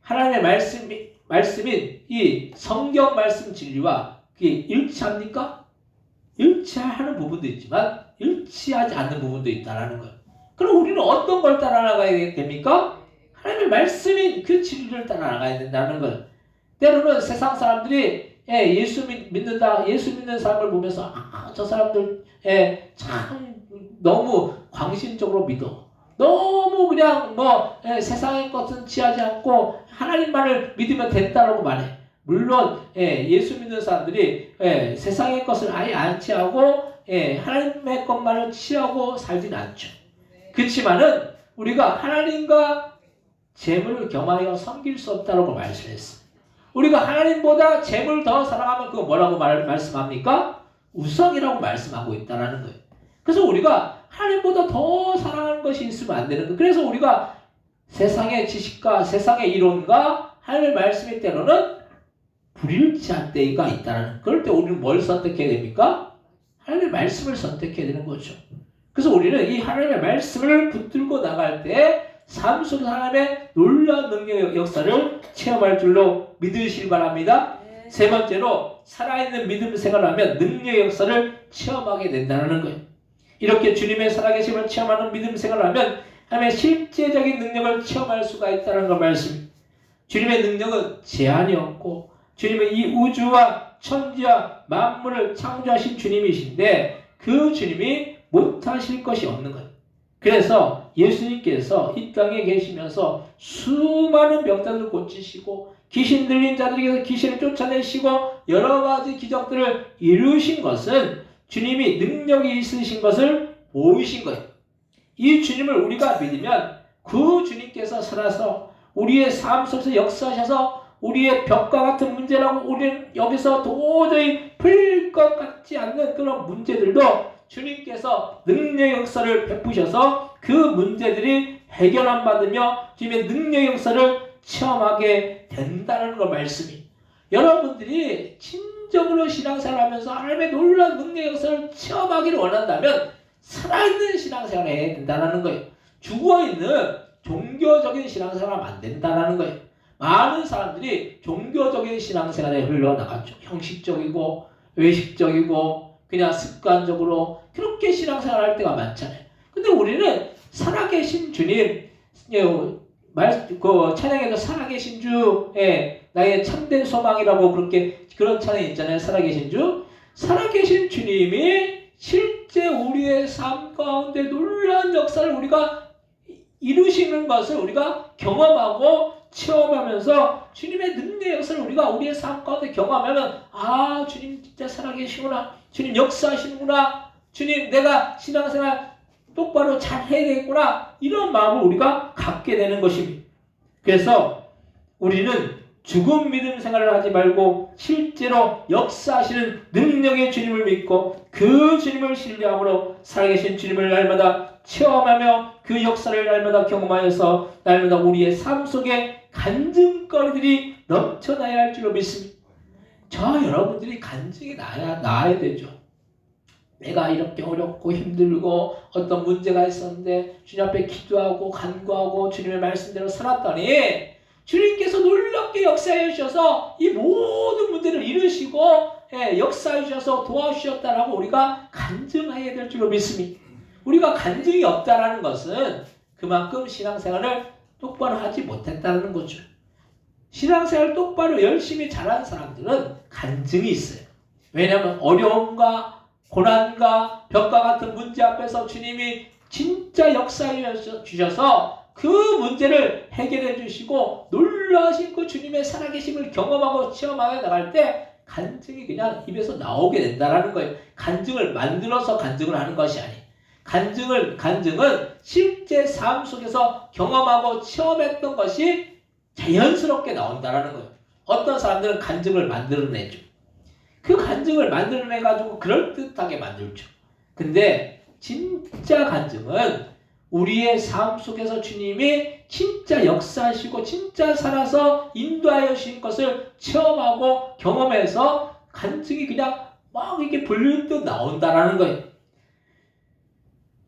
하나님의 말씀인 이 성경 말씀 진리와 그게 일치합니까? 일치하는 부분도 있지만 일치하지 않는 부분도 있다는 거예요. 그럼 우리는 어떤 걸 따라 나가야 됩니까? 하나님의 말씀인 그 진리를 따라 나가야 된다는 거예요. 때로는 세상 사람들이 예수 믿는다, 예수 믿는 사람을 보면서 저 사람들 참 너무 광신적으로 믿어. 너무 그냥 세상의 것은 취하지 않고 하나님만을 믿으면 된다라고 말해. 물론 예수 믿는 사람들이 세상의 것을 아예 안 취하고 하나님의 것만을 취하고 살지는 않죠. 그렇지만은 우리가 하나님과 재물을 겸하여 섬길 수 없다고 말씀했어요. 우리가 하나님보다 재물을 더 사랑하면 그거 뭐라고 말씀합니까? 우상이라고 말씀하고 있다는 거예요. 그래서 우리가 하나님보다 더 사랑하는 것이 있으면 안 되는 거예요. 그래서 우리가 세상의 지식과 세상의 이론과 하나님의 말씀의 때로는 불일치한 때가 있다는. 그럴 때 우리는 뭘 선택해야 됩니까? 하나님의 말씀을 선택해야 되는 거죠. 그래서 우리는 이 하나님의 말씀을 붙들고 나갈 때 삶 속에서 하나님의 놀라운 능력의 역사를 체험할 줄로 믿으시기 바랍니다. 세 번째로 살아있는 믿음 생활을 하면 능력의 역사를 체험하게 된다는 거예요. 이렇게 주님의 살아계심을 체험하는 믿음 생활을 하면 하나님의 실제적인 능력을 체험할 수가 있다는 걸 말씀입니다. 주님의 능력은 제한이 없고 주님은 이 우주와 천지와 만물을 창조하신 주님이신데 그 주님이 못하실 것이 없는 거예요. 그래서 예수님께서 이 땅에 계시면서 수많은 병자들을 고치시고 귀신 들린 자들에게서 귀신을 쫓아내시고 여러 가지 기적들을 이루신 것은 주님이 능력이 있으신 것을 보이신 거예요. 이 주님을 우리가 믿으면 그 주님께서 살아서 우리의 삶 속에서 역사하셔서 우리의 벽과 같은 문제라고 우리는 여기서 도저히 풀릴 것 같지 않는 그런 문제들도 주님께서 능력의 역사를 베푸셔서 그 문제들이 해결함 받으며 주님의 능력의 역사를 체험하게 된다는 걸 말씀이. 여러분들이 진정으로 신앙생활하면서 하나님의 놀라운 능력의 역사를 체험하기를 원한다면 살아있는 신앙생활을 해야 된다는 거예요. 죽어있는 종교적인 신앙생활하면 안 된다는 거예요. 많은 사람들이 종교적인 신앙생활에 흘러나갔죠. 형식적이고 외식적이고 그냥 습관적으로 그렇게 신앙생활할 때가 많잖아요. 근데 우리는 살아계신 주님, 찬양에서 살아계신 주의 나의 참된 소망이라고 그런 찬양이 있잖아요. 살아계신 주. 살아계신 주님이 실제 우리의 삶 가운데 놀라운 역사를 우리가 이루시는 것을 우리가 경험하고 체험하면서 주님의 능력의 역사를 우리가 우리의 삶 가운데 경험하면 아, 주님 진짜 살아계시구나. 주님 역사하시는구나. 주님 내가 신앙생활 똑바로 잘 해야 되겠구나. 이런 마음을 우리가 갖게 되는 것입니다. 그래서 우리는 죽은 믿음 생활을 하지 말고 실제로 역사하시는 능력의 주님을 믿고 그 주님을 신뢰함으로 살아계신 주님을 날마다 체험하며 그 역사를 날마다 경험하여서 날마다 우리의 삶 속에 간증거리들이 넘쳐나야 할 줄로 믿습니다. 여러분들이 간증이 나야 되죠. 내가 이렇게 어렵고 힘들고 어떤 문제가 있었는데 주님 앞에 기도하고 간구하고 주님의 말씀대로 살았더니 주님께서 놀랍게 역사해 주셔서 이 모든 문제를 이루시고 역사해 주셔서 도와주셨다라고 우리가 간증해야 될 줄로 믿습니다. 우리가 간증이 없다라는 것은 그만큼 신앙생활을 똑바로 하지 못했다는 거죠. 신앙생활 똑바로 열심히 잘하는 사람들은 간증이 있어요. 왜냐하면 어려움과 고난과 벽과 같은 문제 앞에서 주님이 진짜 역사해 주셔서 그 문제를 해결해 주시고 놀라신 그 주님의 살아계심을 경험하고 체험하여 나갈 때 간증이 그냥 입에서 나오게 된다는 거예요. 간증을 만들어서 간증을 하는 것이 아니에요. 간증은 실제 삶 속에서 경험하고 체험했던 것이 자연스럽게 나온다는 거예요. 어떤 사람들은 간증을 만들어내죠. 그 간증을 만들어내가지고 그럴듯하게 만들죠. 근데 진짜 간증은 우리의 삶 속에서 주님이 진짜 역사하시고 진짜 살아서 인도하여 주신 것을 체험하고 경험해서 간증이 그냥 막 이렇게 불현듯 나온다는 거예요.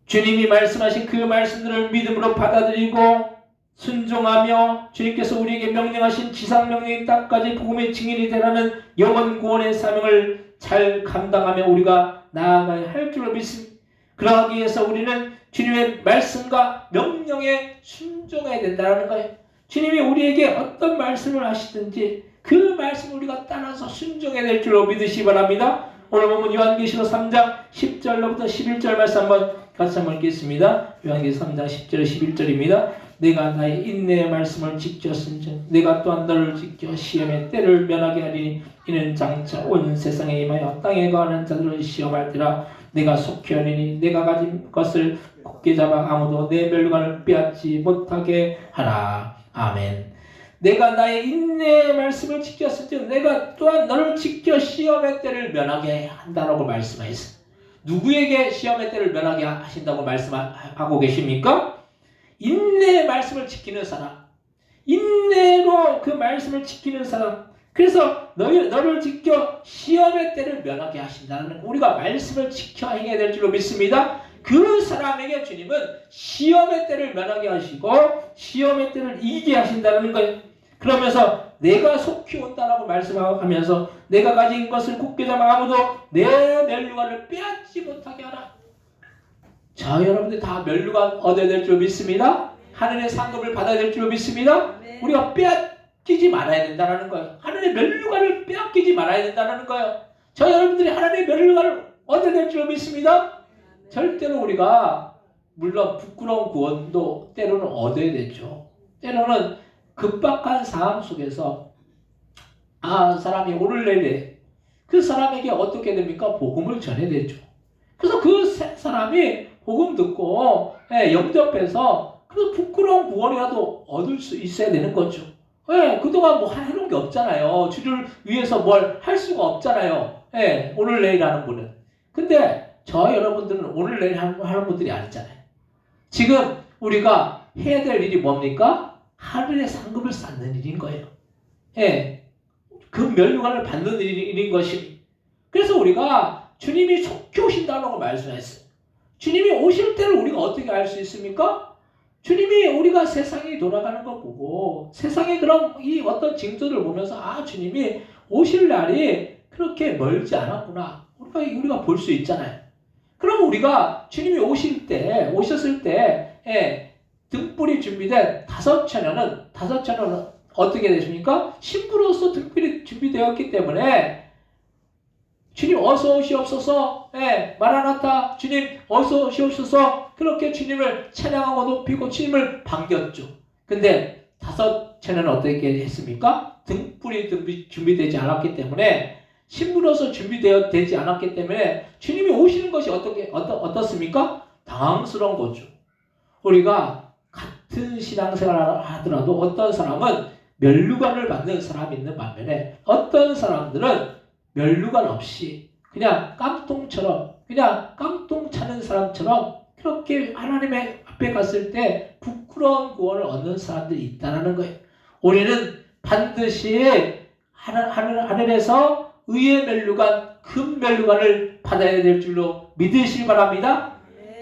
주님이 말씀하신 그 말씀들을 믿음으로 받아들이고 순종하며 주님께서 우리에게 명령하신 지상명령의 땅까지 복음의 증인이 되라는 영원 구원의 사명을 잘 감당하며 우리가 나아가야 할 줄로 믿습니다. 그러기 위해서 우리는 주님의 말씀과 명령에 순종해야 된다는 거예요. 주님이 우리에게 어떤 말씀을 하시든지 그 말씀을 우리가 따라서 순종해야 될 줄로 믿으시기 바랍니다. 오늘 보면 요한계시록 3장 10절로부터 11절 말씀 같이 한번 읽겠습니다. 요한계시록 3장 10절 11절입니다. 내가 나의 인내의 말씀을 지켰은즉 내가 또한 너를 지켜 시험의 때를 면하게 하리니 이는 장차 온 세상에 임하여 땅에 거하는 자들을 시험할 때라. 내가 속히 하리니 내가 가진 것을 굳게 잡아 아무도 내 멸관을 빼앗지 못하게 하라. 아멘. 내가 나의 인내의 말씀을 지켰은즉 내가 또한 너를 지켜 시험의 때를 면하게 한다라고 말씀하셨습니다. 누구에게 시험의 때를 면하게 하신다고 말씀하고 계십니까? 인내의 말씀을 지키는 사람, 인내로 그 말씀을 지키는 사람. 그래서 너를 지켜 시험의 때를 면하게 하신다는, 우리가 말씀을 지켜 행해야 될 줄로 믿습니다. 그 사람에게 주님은 시험의 때를 면하게 하시고 시험의 때를 이기게 하신다는 거예요. 그러면서 내가 속히 온다라고 말씀하면서 내가 가진 것을 굳게 잡아 아무도 내 멸류관을 빼앗지 못하게 하라. 자, 여러분들 다 멸류관 얻어야 될 줄 믿습니다. 하늘의 상급을 받아야 될 줄 믿습니다. 우리가 빼앗기지 말아야 된다는 거예요. 하늘의 멸류관을 빼앗기지 말아야 된다는 거예요. 저 여러분들이 하나님의 멸류관을 얻어야 될 줄 믿습니다. 절대로 우리가 물론 부끄러운 구원도 때로는 얻어야 되죠. 때로는 급박한 상황 속에서 사람이 오를내래 그 사람에게 어떻게 됩니까? 복음을 전해야 되죠. 그래서 그 사람이 복음 듣고 영접해서 그 부끄러운 구원이라도 얻을 수 있어야 되는 거죠. 그동안 뭐 해놓은 게 없잖아요. 주를 위해서 뭘 할 수가 없잖아요. 오늘 내일 하는 분은. 근데 저 여러분들은 오늘 내일 하는 분들이 아니잖아요. 지금 우리가 해야 될 일이 뭡니까? 하늘의 상급을 쌓는 일인 거예요. 그 멸류관을 받는 일인 것이. 그래서 우리가 주님이 속히 오신다고 말씀했어요. 주님이 오실 때를 우리가 어떻게 알 수 있습니까? 주님이 우리가 세상이 돌아가는 걸 보고 세상의 그런 이 어떤 징조를 보면서 주님이 오실 날이 그렇게 멀지 않았구나. 우리가 볼 수 있잖아요. 그럼 우리가 주님이 오셨을 때 등불이 준비된 다섯 처녀는 어떻게 되십니까? 신부로서 등불이 준비되었기 때문에 주님 어서 오시옵소서, 마라나타, 주님 어서 오시옵소서, 그렇게 주님을 찬양하고 높이고 주님을 반겼죠. 근데 다섯 처녀는 어떻게 했습니까? 등불이 준비되지 않았기 때문에, 신부로서 준비되지 않았기 때문에 주님이 오시는 것이 어떻습니까? 당황스러운 거죠. 우리가 같은 신앙생활을 하더라도 어떤 사람은 멸류관을 받는 사람이 있는 반면에 어떤 사람들은 멸류관 없이 그냥 깡통처럼 그냥 깡통 차는 사람처럼 그렇게 하나님의 앞에 갔을 때 부끄러운 구원을 얻는 사람들이 있다는 거예요. 우리는 반드시 하늘에서 의의 멸류관, 금 멸류관을 받아야 될 줄로 믿으시기 바랍니다.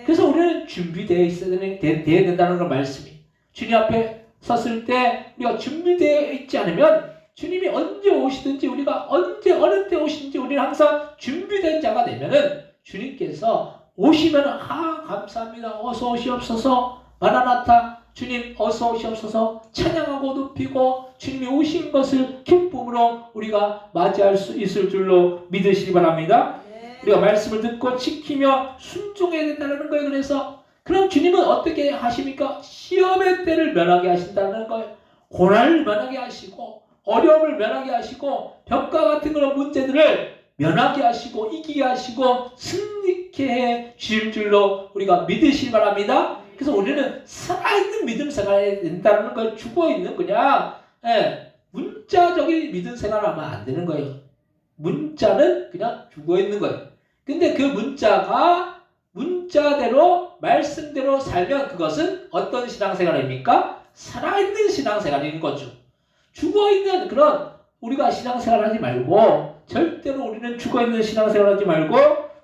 그래서 우리는 준비되어 있어야 된다는 걸 말씀이. 주님 앞에 섰을 때 우리가 준비되어 있지 않으면 주님이 언제 오시든지 우리가 어느 때 오시든지 우리는 항상 준비된 자가 되면은 주님께서 오시면 감사합니다. 어서 오시옵소서. 마라나타. 주님 어서 오시옵소서. 찬양하고 높이고 주님이 오신 것을 기쁨으로 우리가 맞이할 수 있을 줄로 믿으시기 바랍니다. 우리가 말씀을 듣고 지키며 순종해야 된다는 거예요. 그래서 그럼 주님은 어떻게 하십니까? 시험의 때를 면하게 하신다는 거예요. 고난을 면하게 하시고 어려움을 면하게 하시고 벽과 같은 그런 문제들을 면하게 하시고 이기게 하시고 승리케 해 주실 줄로 우리가 믿으시기 바랍니다. 그래서 우리는 살아있는 믿음 생활해야 된다는 걸 죽어있는 그냥 문자적인 믿음 생활하면 안 되는 거예요. 문자는 그냥 죽어있는 거예요. 근데 그 문자대로 말씀대로 살면 그것은 어떤 신앙생활입니까? 살아있는 신앙생활인 거죠. 죽어있는 그런 우리가 신앙생활하지 말고 절대로 우리는 죽어있는 신앙생활하지 말고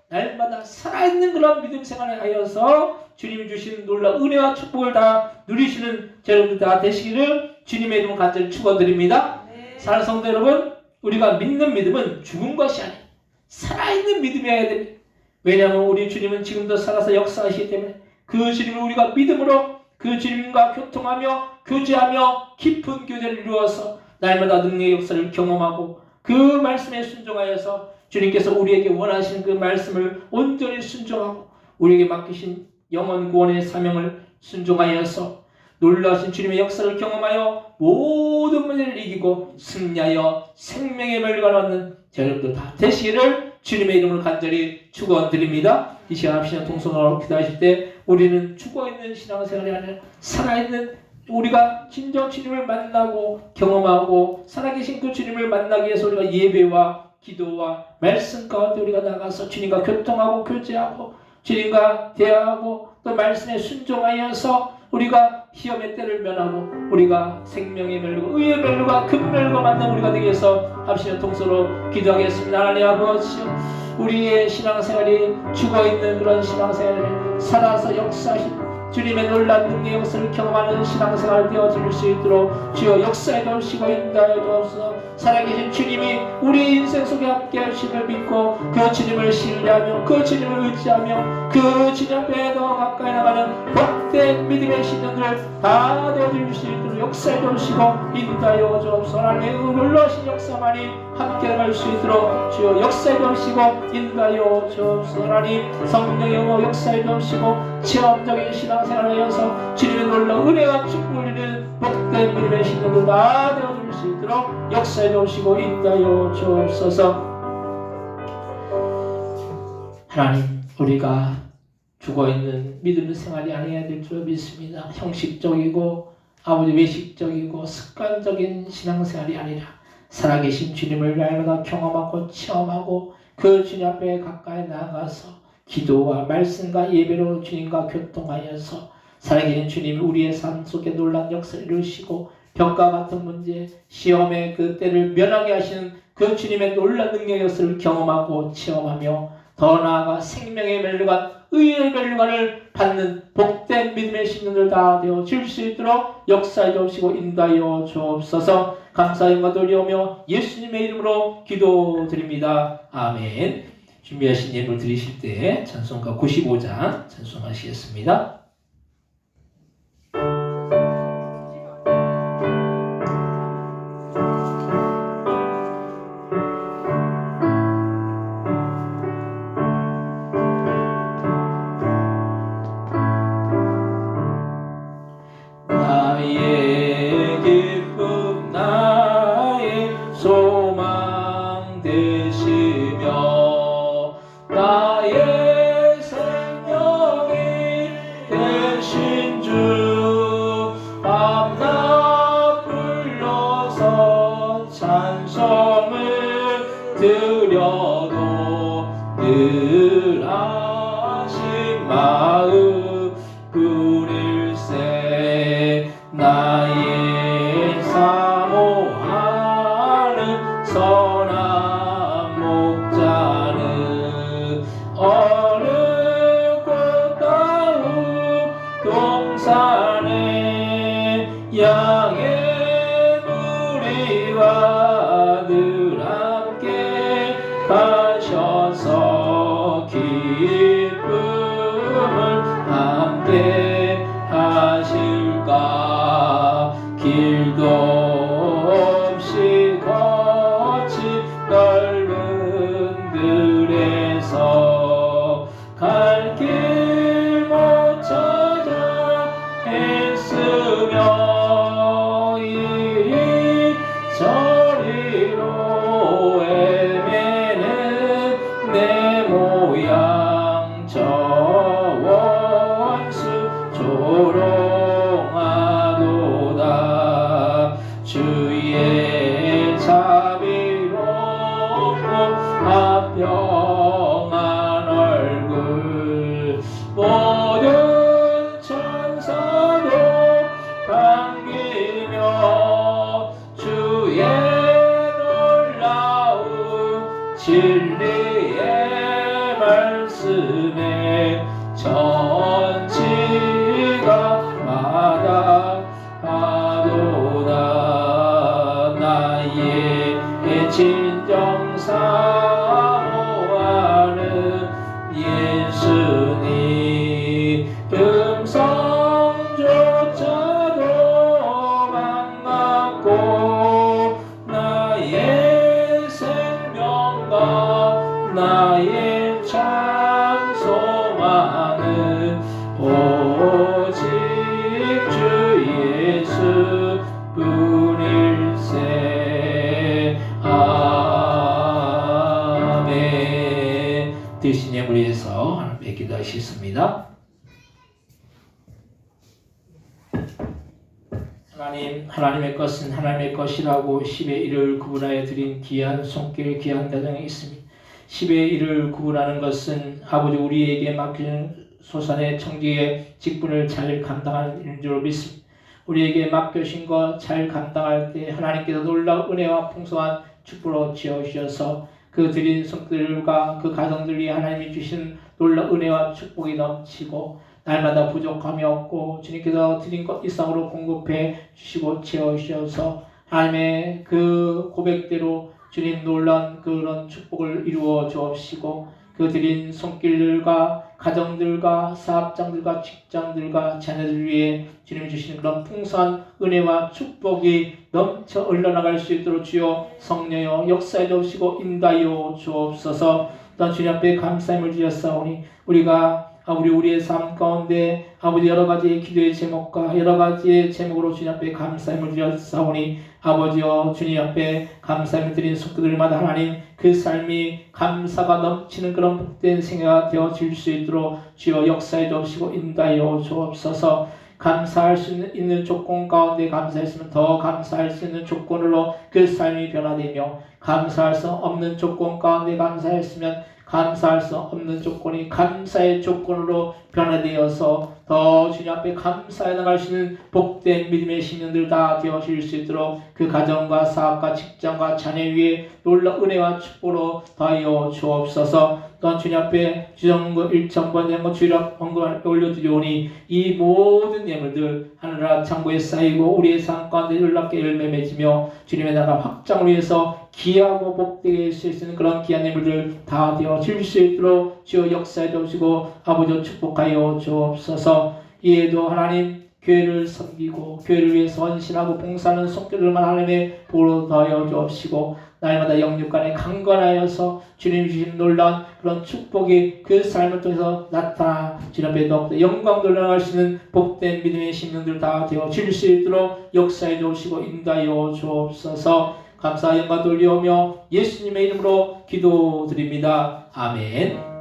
날마다 살아있는 그런 믿음 생활을 하여서 주님이 주신 놀라운 은혜와 축복을 다 누리시는 여러분들 다 되시기를 주님의 이름으로 간절히 축원드립니다. 사랑하는 성도 여러분, 우리가 믿는 믿음은 죽은 것이 아니에요. 살아있는 믿음이어야 됩니다. 왜냐하면 우리 주님은 지금도 살아서 역사하시기 때문에 그 주님을 우리가 믿음으로 그 주님과 교통하며 교제하며 깊은 교제를 이루어서 날마다 능력의 역사를 경험하고 그 말씀에 순종하여서 주님께서 우리에게 원하시는 그 말씀을 온전히 순종하고 우리에게 맡기신 영원 구원의 사명을 순종하여서 놀라신 주님의 역사를 경험하여 모든 문제를 이기고 승리하여 생명의 멸류관을 얻는 여러분들 다 되시기를 주님의 이름으로 간절히 축원드립니다. 이 시간 합시다 동성으로 기도하실 때 우리는 죽어있는 신앙생활이 아니라 살아있는 우리가 진정 주님을 만나고 경험하고 살아계신 그 주님을 만나기 위해서 우리가 예배와 기도와 말씀 가운데 우리가 나가서 주님과 교통하고 교제하고 주님과 대화하고 또 말씀에 순종하여서 우리가 시험의 때를 면하고 우리가 생명의 멸류관, 의의 멸류관, 금 멸류관 만난 우리가 되기 위해서 합시다 통서로 기도하겠습니다. 하나님 아버지 우리의 신앙생활이 죽어있는 그런 신앙생활을 살아서 역사하신 주님의 놀란 능력의 것을 경험하는 신앙생활 되어질 수 있도록 주여 역사해 주시고 인도하여 주옵소서. 살아계신 주님이 우리 인생 속에 함께 하심을 믿고 그 주님을 신뢰하며 그 주님을 의지하며 그 주님 앞에 더 가까이 나가는 복된 믿음의 신령들 다 되어질 수 있도록 역사해 주시고 인도하여 주옵소서. 하나님의 놀라신 역사만이 함께 갈 수 있도록 주여 역사해 주시고 인도하여 주옵소서. 하나님 성령의 영어 역사해 주시고 체험적인 신앙생활을 하여서 주님의 놀라운 은혜와 축복을 누리는 복된 믿음의 신령들 다 되어질 수 있도록 역사해 주시고 인도하여 주옵소서. 하나님 우리가 죽어있는 믿음의 생활이 아니어야 될 줄 믿습니다. 형식적이고 아버지 외식적이고 습관적인 신앙생활이 아니라 살아계신 주님을 날마다 경험하고 체험하고 그 주님 앞에 가까이 나아가서 기도와 말씀과 예배로 주님과 교통하여서 살아계신 주님이 우리의 삶 속에 놀라운 역사를 이루시고 병과 같은 문제, 시험의 그 때를 면하게 하시는 그 주님의 놀라운 능력의 것을 경험하고 체험하며 더 나아가 생명의 멸류관, 의의 멸류관을 받는 복된 믿음의 신령들 다 되어 줄 수 있도록 역사해 주시고 인도하여 주옵소서. 감사 영광 돌리오며 예수님의 이름으로 기도드립니다. 아멘. 준비하신 예물 드리실 때 찬송가 95장 찬송하시겠습니다. 드려도 늘 하신 마음 꾸릴세. 나의 사모하는 선한 목자는 어느 꽃다운 동산에 양의 무리와 늘 함께 가셔서 기쁨을 함께 하실까. 길도 없이 거친 넓은 들에서 갈 길 못 찾아 애쓰며 이 저리로 애매는 내 모양 저 원수 조롱하도다. 주의 자비롭고 화평한 얼굴 모든 천사도 반기며 주의 놀라운 진리의 말씀에 전치가 마다하도다. 나의 진정 사모하는 예수님 음성조차도 반갑고 나의 생명과 나의 찬송하는 오직 주 예수 뿐일세. 아멘. 드신 예물 위해서 하나님께 기도하시겠습니다. 하나님의 것은 하나님의 것이라고 10의 1을 구분하여 드린 귀한 손길 귀한 가정이 있습니다. 10의 1을 구분하는 것은 아버지 우리에게 맡겨진 소산의 청지의 직분을 잘 감당하는 일인 줄 믿습니다. 우리에게 맡겨진 것 잘 감당할 때 하나님께서 놀라운 은혜와 풍성한 축복으로 지어주셔서 그 드린 손들과 그 가정들 위해 하나님이 주신 놀라운 은혜와 축복이 넘치고 날마다 부족함이 없고 주님께서 드린 것 이상으로 공급해 주시고 채워주셔서 하나님의 그 고백대로 주님 놀라운 그런 축복을 이루어 주옵시고 그 드린 손길들과 가정들과 사업장들과 직장들과 자녀들 위해 주님이 주시는 그런 풍성한 은혜와 축복이 넘쳐 흘러나갈 수 있도록 주여 성령여 역사해 주시고 인도하여 주옵소서. 또한 주님 앞에 감사함을 드렸사오니 우리의 삶 가운데 아버지 여러 가지 기도의 제목과 여러 가지의 제목으로 주님 앞에 감사함을 드렸사오니 아버지여 주님 앞에 감사함을 드린 속도들마다 하나님 그 삶이 감사가 넘치는 그런 복된 생애가 되어질 수 있도록 주여 역사해 주시고 인도하여 주옵소서. 감사할 수 있는 조건 가운데 감사했으면 더 감사할 수 있는 조건으로 그 삶이 변화되며 감사할 수 없는 조건 가운데 감사했으면 감사할 수 없는 조건이 감사의 조건으로 변화되어서 더 주님 앞에 감사해 나갈 수 있는 복된 믿음의 신령들 다 되어질 수 있도록 그 가정과 사업과 직장과 자녀 위에 놀라운 은혜와 축복으로 더하여 주옵소서. 또한 주님 앞에 주정부 1,000번 예물 주일학 헌금을 올려드리오니 이 모든 예물들 하늘나라 창고에 쌓이고 우리의 삶 가운데 놀랍게 열매 맺으며 주님의 나라 확장을 위해서 기하고 복되게 할 수 있는 그런 귀한 예물들 다 되어질 수 있도록 주여 역사해 주시고 아버지 축복하여 주옵소서. 이에도 하나님 교회를 섬기고 교회를 위해서 헌신하고 봉사하는 손길들만 하나님의 보로 더하여 주옵시고 날마다 영육간에 강건하여서 주님 주신 놀라운 그런 축복이 그 삶을 통해서 나타나 주님 앞에 더욱더 영광 돌려나갈 수 있는 복된 믿음의 신령들 다 되어질 수 있도록 역사해 주시고 인도하여 주옵소서. 감사 영광 돌리오며 예수님의 이름으로 기도드립니다. 아멘.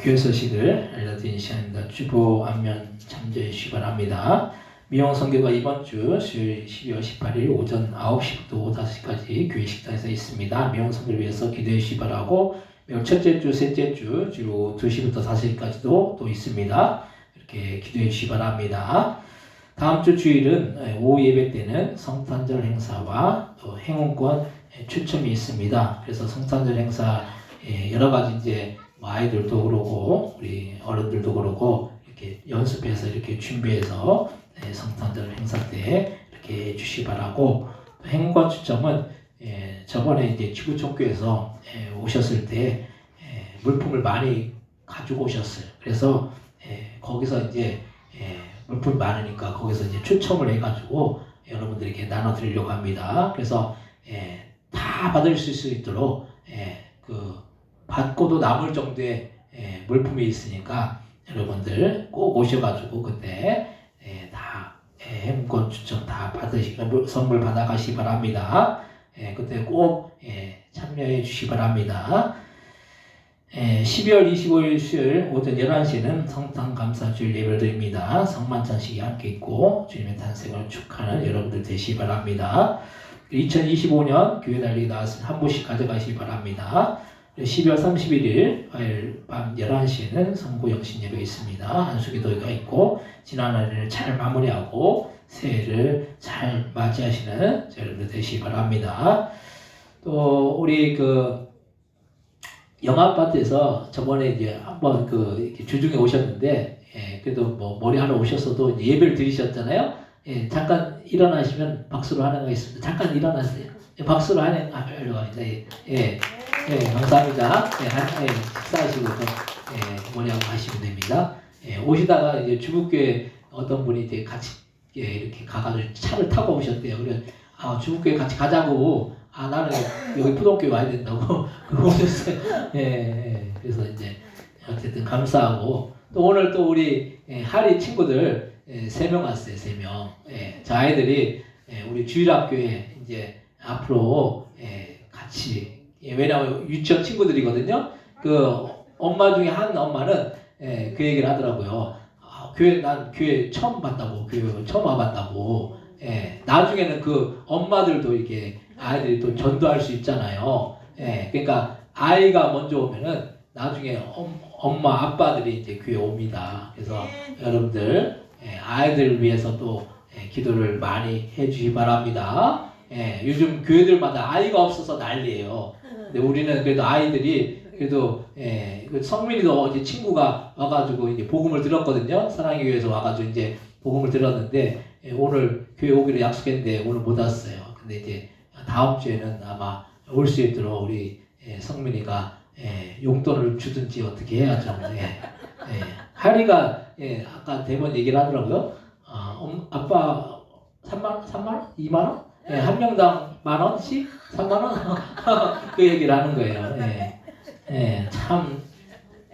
교회 소식을 알려드리는 시간입니다. 주보 안면 참조해 주시기 바랍니다. 미용 선교가 이번 주 수요일 12월 18일 오전 9시부터 오후 5시까지 교회 식당에서 있습니다. 미용 선교를 위해서 기도해 주시기 바라고 첫째 주, 셋째 주 주로 2시부터 4시까지도 또 있습니다. 이렇게 기도해 주시기 바랍니다. 다음 주 주일은 오후 예배 때는 성탄절 행사와 또 행운권 추첨이 있습니다. 그래서 성탄절 행사 여러 가지 이제 아이들도 그러고 우리 어른들도 그러고 이렇게 연습해서 이렇게 준비해서 성탄절 행사 때 이렇게 해주시기 바라고 행운권 추첨은 저번에 이제 지구촌교에서 오셨을 때 물품을 많이 가지고 오셨어요. 그래서 거기서 이제 물품이 많으니까 거기서 이제 추첨을 해가지고 여러분들에게 나눠드리려고 합니다. 그래서 다 받을 수 있도록 그 받고도 남을 정도의 물품이 있으니까 여러분들 꼭 오셔가지고 그때 다 행운권 추첨 다 받으시고 선물 받아가시기 바랍니다. 그때 꼭 참여해 주시기 바랍니다. 12월 25일 수요일 오전 11시는 성탄감사주일 예배를 드립니다. 성만찬식이 함께 있고 주님의 탄생을 축하하는 여러분들 되시기 바랍니다. 2025년 교회 달리기 나왔으면 한 분씩 가져가시기 바랍니다. 12월 31일 화요일 밤 11시에는 성구영신 예배가 있습니다. 한수기도가 있고 지난해를 잘 마무리하고 새해를 잘 맞이하시는 여러분들 되시기 바랍니다. 또 우리 그 영아파트에서 저번에 이제 한번 그 주중에 오셨는데 그래도 뭐 머리 하러 오셨어도 이제 예배를 드리셨잖아요. 잠깐 일어나시면 박수로 하는 거 있습니다. 잠깐 일어나세요. 박수로 하려고 합니다. 감사합니다. 식사하시고 머리하고 가시면 됩니다. 오시다가 이제 주북교회 어떤 분이 이제 같이 이렇게 가가지고 차를 타고 오셨대요. 그래서 주북교회 같이 가자고. 나는 여기 푸동교회 와야 된다고 오셨어요. 그래서 이제 어쨌든 감사하고 또 오늘 또 우리 하리 친구들 3명 왔어요. 3명. 저 아이들이 우리 주일학교에 이제 앞으로 같이 왜냐하면 유치원 친구들이거든요. 그 엄마 중에 한 엄마는 그 얘기를 하더라고요. 난 교회 처음 봤다고, 교회 처음 와봤다고. 나중에는 그 엄마들도 이렇게 아이들이 또 전도할 수 있잖아요. 그러니까 아이가 먼저 오면은 나중에 엄마 아빠들이 이제 교회 옵니다. 그래서 여러분들 아이들을 위해서 또 기도를 많이 해주시 바랍니다. 요즘 교회들마다 아이가 없어서 난리예요. 근데 우리는 그래도 아이들이 그래도 그 성민이도 어제 친구가 와가지고 이제 복음을 들었거든요. 사랑의 교회에서 와가지고 이제 복음을 들었는데 오늘 교회 오기로 약속했는데 오늘 못 왔어요. 근데 이제 다음 주에는 아마 올 수 있도록 우리 성민이가 용돈을 주든지 어떻게 해야죠. 하리가 아까 대본 얘기를 하더라고요. 아빠 3만 원? 2만 원? 한 명당 10,000원씩? 3만 원? 그 얘기를 하는 거예요. 참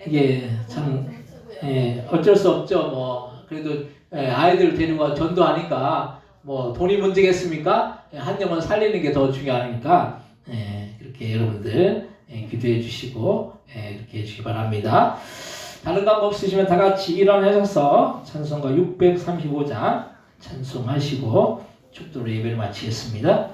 이게 참 어쩔 수 없죠. 뭐 그래도 아이들 데리고 와 전도하니까 뭐 돈이 문제겠습니까? 한 영혼 살리는 게 더 중요하니까 그렇게 여러분들 기도해 주시고 그렇게 해주시기 바랍니다. 다른 거 없으시면 다 같이 일어나셔서 찬송가 635장 찬송하시고 축도로 예배를 마치겠습니다.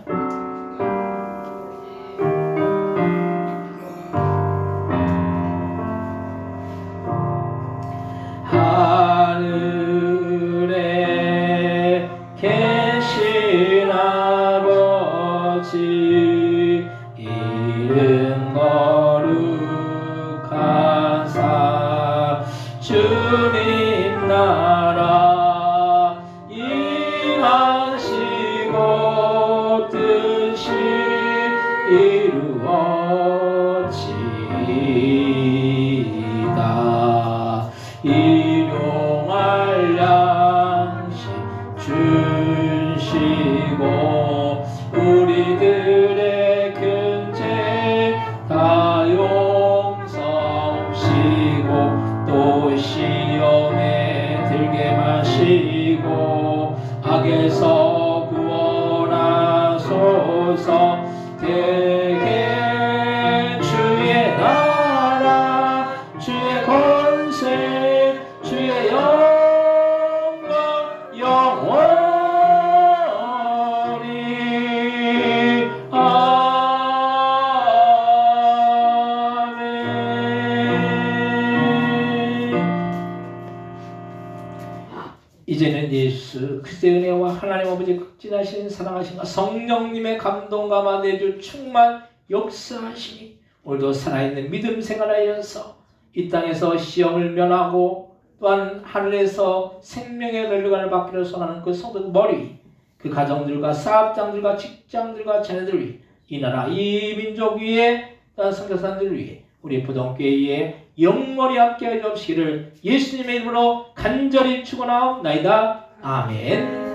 하늘에 계신 아버지 이름 거룩한 사 주님 나라 임하시고 뜻이 이루어지이다. 일용할 양식 주시고 우리들의 큰 죄 다 용서하시고 또 시험에 들게 마시고 악에서 구원하소서. 대개 주의 나라 주의 권세 주의 영광 영원히 아멘. 이제는 예수 그리스도의 은혜와 하나님 아버지 극진하신 사랑하신 성령님의 감동과 내주 충만 역사하시니 오늘도 살아있는 믿음 생활하여서 이 땅에서 시험을 면하고 또한 하늘에서 생명의 멸류관을 받기를 소원하는 그 성도 머리 그 가정들과 사업장들과 직장들과 자녀들 위해 이 나라 이 민족 위에 또한 선교사들 위해 우리 부동교회에 영원히 함께하여 주시기를 예수님의 이름으로 간절히 축원하옵나이다. 아멘.